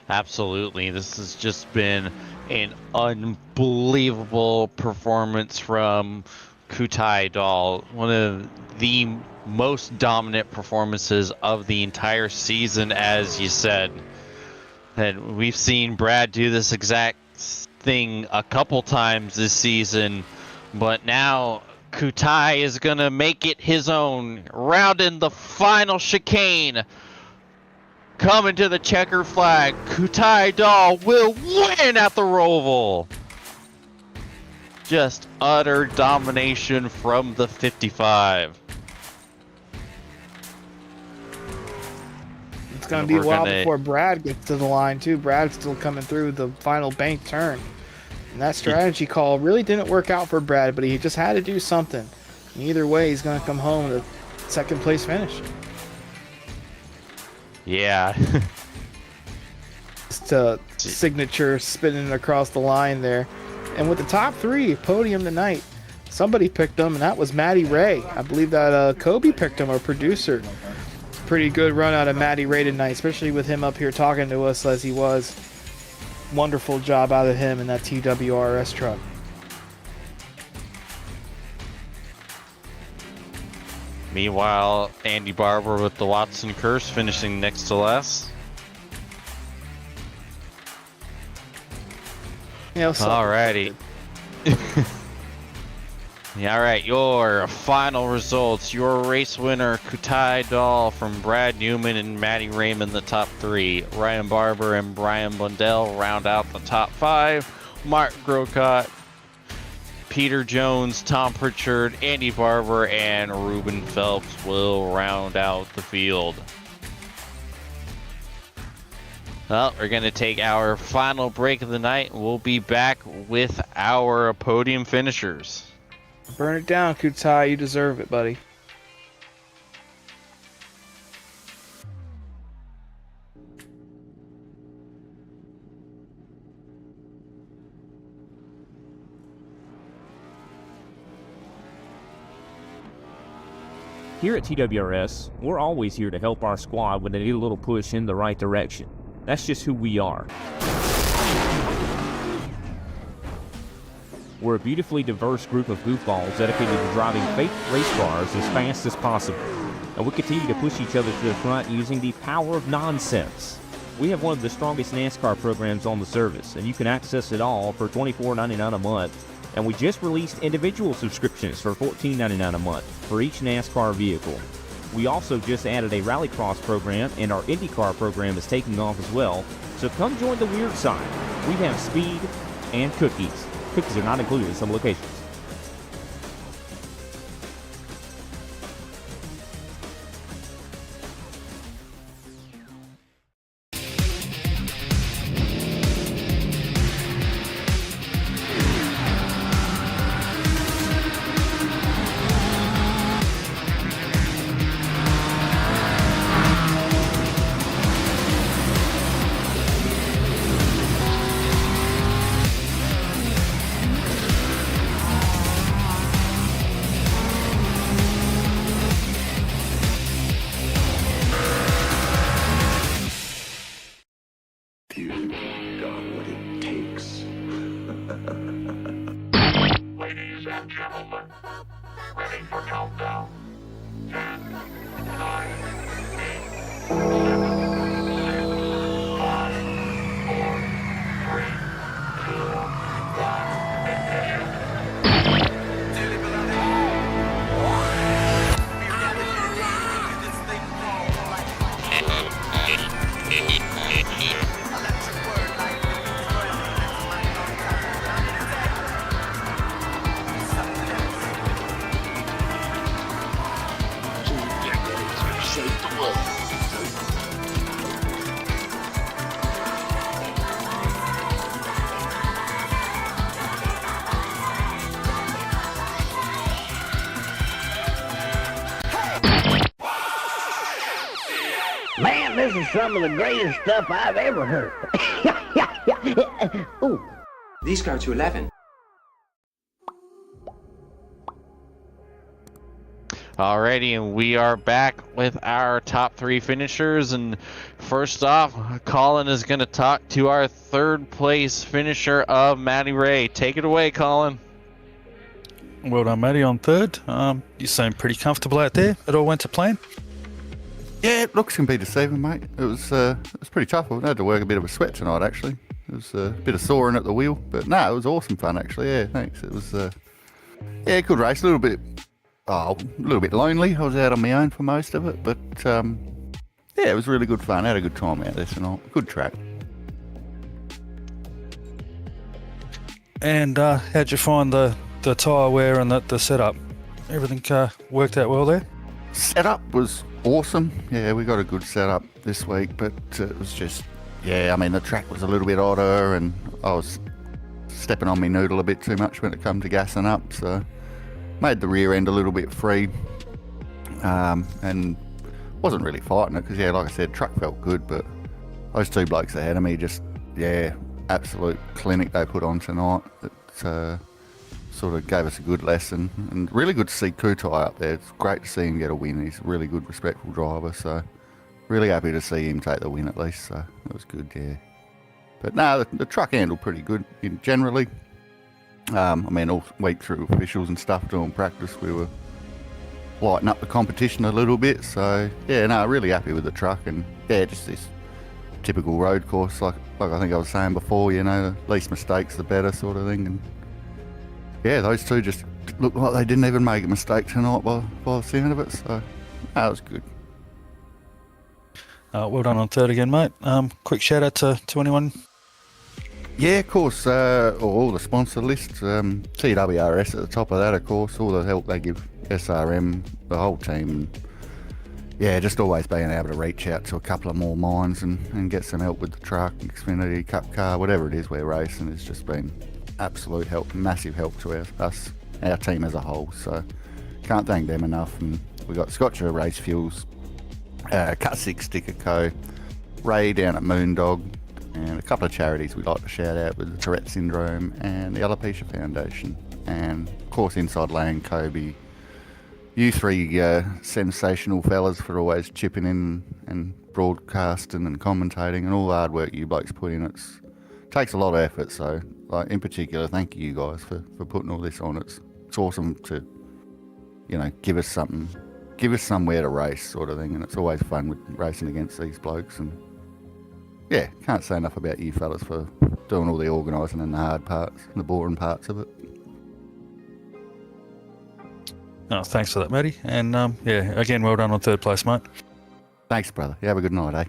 Absolutely. This has just been an unbelievable performance from Kutai Dahl. One of the most dominant performances of the entire season, as you said. And we've seen Brad do this exact thing a couple times this season, but now Kutai is going to make it his own. Rounding the final chicane. Coming to the checker flag. Kutai Dahl will win at the Roval. Just utter domination from the 55. It's going to be a while before Brad gets to the line, too. Brad's still coming through the final bank turn. And that strategy call really didn't work out for Brad, but he just had to do something. And either way, he's going to come home with a second place finish. Yeah. Just a signature spinning across the line there. And with the top three podium tonight, somebody picked them, and that was Matty Ray. I believe that Kobe picked him, our producer. Pretty good run out of Matty Ray tonight, especially with him up here talking to us as he was. Wonderful job out of him in that TWRS truck. Meanwhile, Andy Barber with the Watson curse finishing next to last. Alrighty. Yeah, alright, your final results. Your race winner, Kutai Dahl from Brad Newman and Matty Raymond, the top three. Ryan Barber and Brian Blundell round out the top five. Mark Grocott, Peter Jones, Tom Pritchard, Andy Barber, and Ruben Phelps will round out the field. Well, we're going to take our final break of the night. We'll be back with our podium finishers. Burn it down, Kutai. You deserve it, buddy. Here at TWRS, we're always here to help our squad when they need a little push in the right direction. That's just who we are. We're a beautifully diverse group of goofballs dedicated to driving fake race cars as fast as possible. And we continue to push each other to the front using the power of nonsense. We have one of the strongest NASCAR programs on the service, and you can access it all for $24.99 a month. And we just released individual subscriptions for $14.99 a month for each NASCAR vehicle. We also just added a Rallycross program, and our IndyCar program is taking off as well. So come join the weird side. We have speed and cookies. Cookies are not included in some locations. gentlemen, ready for countdown. 10, 9, 8, 7, 6, 5, 4, 3, 2, 1, ignition. Man, this is some of the greatest stuff I've ever heard. Ooh. These go to 11. Alrighty, and we are back with our top 3 finishers. And first off, Colin is going to talk to our 3rd place finisher of Matty Ray. Take it away, Colin. Well done, Matty, on 3rd. You seem pretty comfortable out there. It all went to plan. Yeah, looks can be deceiving, mate. It was pretty tough. I had to work a bit of a sweat tonight, actually. It was a bit of soaring at the wheel, but no, it was awesome fun, actually. Yeah, thanks. It was good race. A little bit lonely. I was out on my own for most of it, but yeah, it was really good fun. I had a good time out there tonight. Good track. And how'd you find the tyre wear and the setup? Everything worked out well there? Setup was awesome. Yeah, we got a good setup this week, but it was just, yeah, I mean, the track was a little bit odder and I was stepping on my noodle a bit too much when it come to gassing up, so made the rear end a little bit free, and wasn't really fighting it because, yeah, like I said, truck felt good, but those 2 blokes ahead of me just, yeah, absolute clinic they put on tonight. It sort of gave us a good lesson, and really good to see Kutai up there. It's great to see him get a win. He's a really good, respectful driver, so really happy to see him take the win at least, so it was good, yeah. But no, the truck handled pretty good generally. I mean, all week through officials and stuff doing practice, we were lighting up the competition a little bit, so yeah, no, really happy with the truck, and yeah, just this typical road course, like I think I was saying before, you know, the least mistakes the better sort of thing, and yeah, those 2 just looked like they didn't even make a mistake tonight by the sound of it, so that was good. Well done on 3rd again, mate. Quick shout out to anyone. Yeah, of course, all the sponsor lists, TWRS at the top of that, of course, all the help they give SRM, the whole team, and yeah, just always being able to reach out to a couple of more mines and get some help with the truck, Xfinity, Cup car, whatever it is we're racing, it's just been absolute help, massive help to our team as a whole, so can't thank them enough. And we got Scotcher Race Fuels, Cut 6 Sticker Co, Ray down at Moondog, and a couple of charities we'd like to shout out with the Tourette Syndrome and the Alopecia Foundation, and of course Inside Lane, Kobe, you 3 sensational fellas for always chipping in and broadcasting and commentating, and all the hard work you blokes put in. It takes a lot of effort, so like in particular, thank you guys for putting all this on. It's awesome to, you know, give us somewhere to race sort of thing, and it's always fun with racing against these blokes. And yeah, can't say enough about you fellas for doing all the organising and the hard parts, the boring parts of it. Oh, thanks for that, Matty. And yeah, again, well done on 3rd place, mate. Thanks, brother. You have a good night, eh?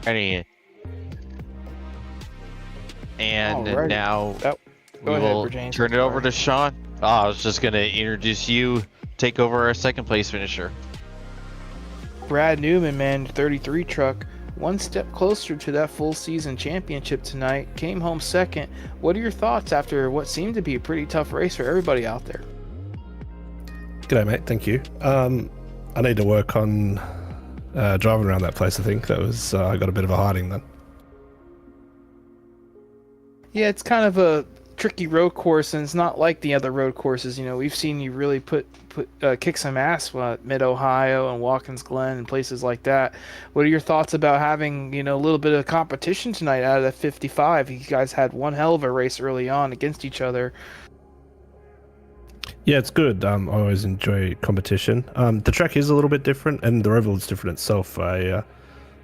Ready. And Alrighty. now Go we ahead, will James. turn it over to Sean. Oh, I was just going to introduce you, take over our 2nd place finisher. Brad Newman, man, 33 truck, one step closer to that full season championship tonight, came home 2nd. What are your thoughts after what seemed to be a pretty tough race for everybody out there? G'day, mate. Thank you. I need to work on driving around that place. I think that was I got a bit of a hiding then. Yeah, it's kind of a tricky road course, and it's not like the other road courses. You know, we've seen you really kick some ass at Mid-Ohio and Watkins Glen and places like that. What are your thoughts about having, you know, a little bit of competition tonight out of that 55? You guys had one hell of a race early on against each other. Yeah, it's good. I always enjoy competition. The track is a little bit different, and the Roval is different itself.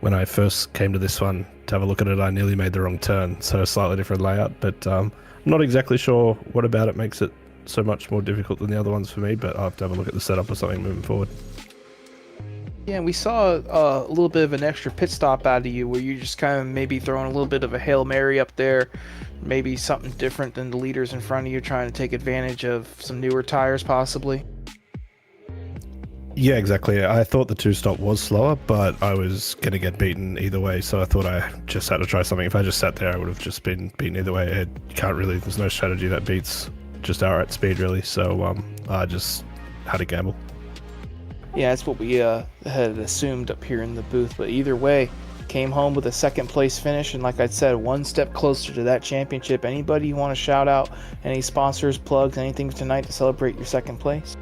When I first came to this one to have a look at it, I nearly made the wrong turn, so a slightly different layout. But I'm not exactly sure what about it makes it so much more difficult than the other ones for me, but I'll have to have a look at the setup or something moving forward. Yeah, and we saw a little bit of an extra pit stop out of you where you're just kind of maybe throwing a little bit of a Hail Mary up there, maybe something different than the leaders in front of you, trying to take advantage of some newer tires possibly. Yeah, exactly. I thought the two-stop was slower, but I was going to get beaten either way, so I thought I just had to try something. If I just sat there, I would have just been beaten either way. There's no strategy that beats just outright speed, really, so I just had a gamble. Yeah, that's what we had assumed up here in the booth, but either way, came home with a second place finish, and like I said, one step closer to that championship. Anybody you want to shout out, any sponsors, plugs, anything tonight to celebrate your second place?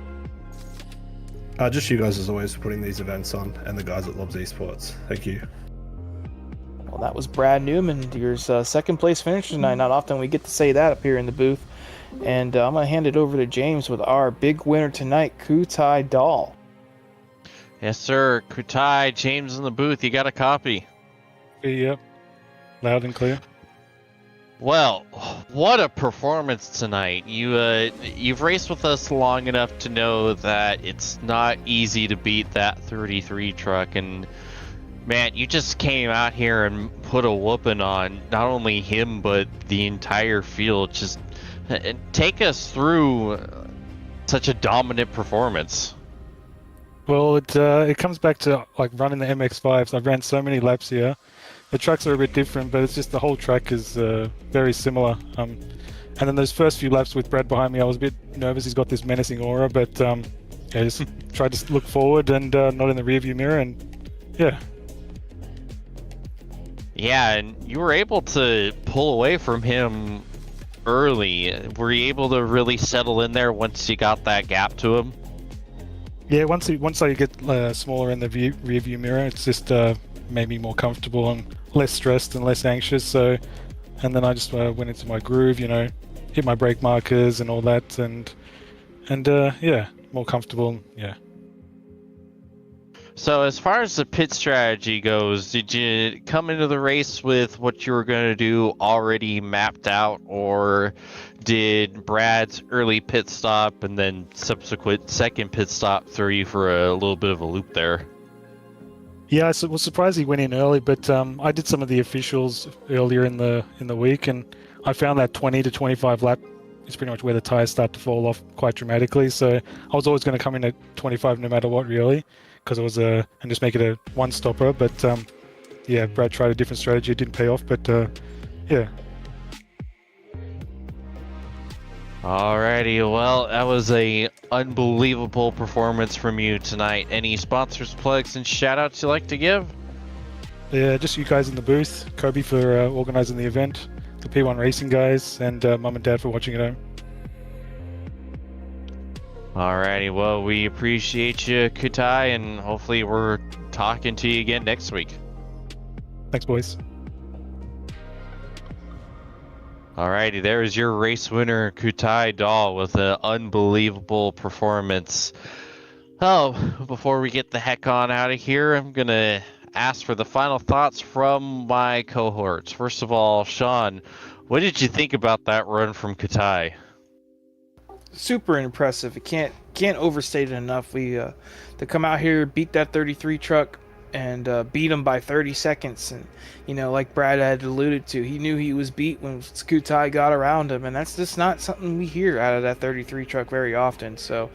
Just you guys as always for putting these events on, and the guys at Lobs Esports. Thank you. Well, that was Brad Newman, your second place finish tonight. Not often we get to say that up here in the booth. And I'm going to hand it over to James with our big winner tonight, Kutai Dahl. Yes, sir. Kutai, James in the booth. You got a copy? Yep. Loud and clear. Well, what a performance tonight. You've raced with us long enough to know that it's not easy to beat that 33 truck, and man, you just came out here and put a whooping on not only him but the entire field. Just take us through such a dominant performance. Well, it comes back to like running the MX-5s. I've ran so many laps here. The trucks are a bit different, but it's just the whole track is very similar. And then those first few laps with Brad behind me, I was a bit nervous. He's got this menacing aura, but I just tried to look forward and not in the rearview mirror, and yeah. Yeah, and you were able to pull away from him early. Were you able to really settle in there once you got that gap to him? Yeah, once I get smaller in the rearview mirror, it's just made me more comfortable and less stressed and less anxious. So, and then I just went into my groove, you know, hit my brake markers and all that, and yeah, more comfortable. Yeah. So as far as the pit strategy goes, did you come into the race with what you were going to do already mapped out, or did Brad's early pit stop and then subsequent second pit stop throw you for a little bit of a loop there? Yeah, I was surprised he went in early, but I did some of the officials earlier in the week, and I found that 20 to 25 lap is pretty much where the tires start to fall off quite dramatically. So I was always going to come in at 25 no matter what, really, because it was and just make it a one stopper. But yeah, Brad tried a different strategy. It didn't pay off, but yeah. Alrighty, well, that was a unbelievable performance from you tonight. Any sponsors, plugs, and shout-outs you'd like to give? Yeah, just you guys in the booth. Kobe for organizing the event, the P1 Racing guys, and Mum and Dad for watching at home. Alrighty, well, we appreciate you, Kutai, and hopefully we're talking to you again next week. Thanks, boys. Alrighty, there is your race winner, Kutai Dahl, with an unbelievable performance. Oh, before we get the heck on out of here, I'm going to ask for the final thoughts from my cohorts. First of all, Sean, what did you think about that run from Kutai? Super impressive. It can't overstate it enough. We to come out here, beat that 33 truck, and beat him by 30 seconds. And, you know, like Brad had alluded to, he knew he was beat when Kutai got around him, and that's just not something we hear out of that 33 truck very often. So,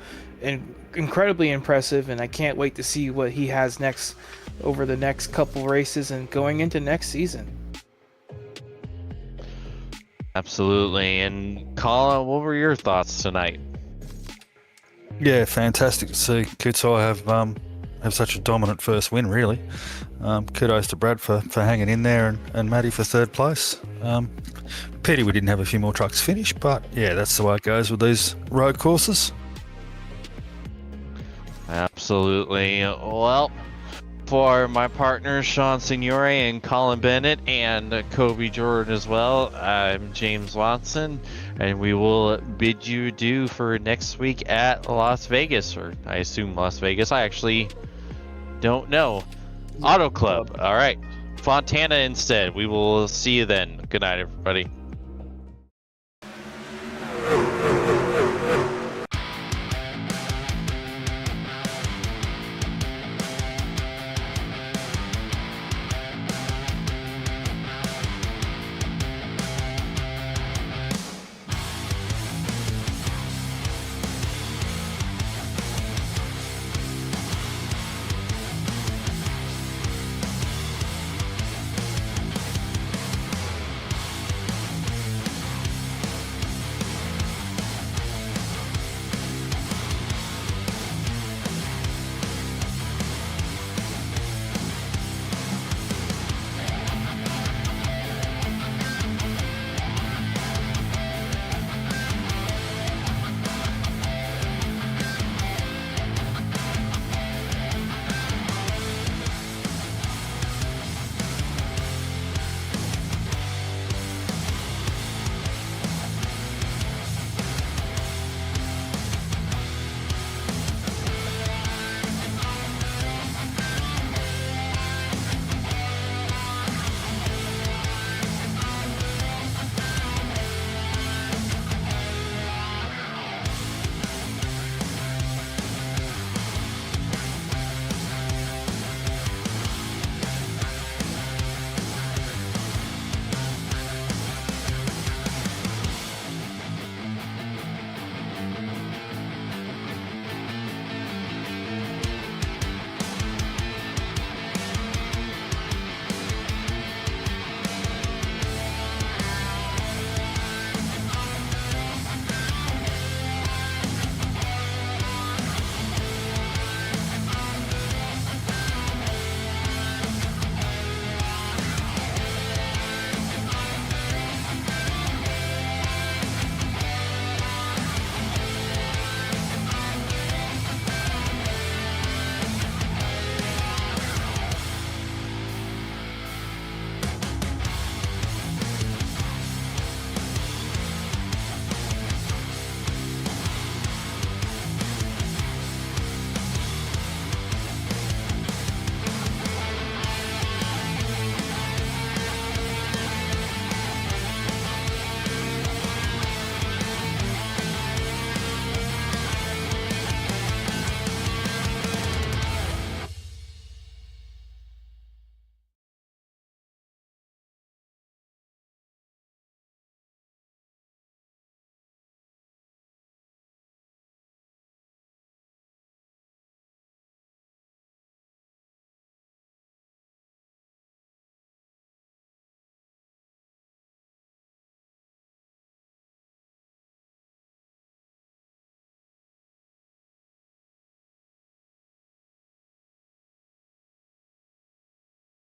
incredibly impressive, and I can't wait to see what he has next over the next couple races and going into next season. Absolutely. And Colin, what were your thoughts tonight? Yeah, fantastic to see Kutai have such a dominant first win, really. Kudos to Brad for hanging in there, and Matty for third place. P1 Pity we didn't have a few more trucks finish, but yeah, that's the way it goes with these road courses. Absolutely. Well, for my partners Sean Signore and Colin Bennett and Kobe Jordan as well, I'm James Watson, and we will bid you adieu for next week at Las Vegas, or I assume Las Vegas. I actually don't know. Auto Club. All right. Fontana instead. We will see you then. Good night, everybody.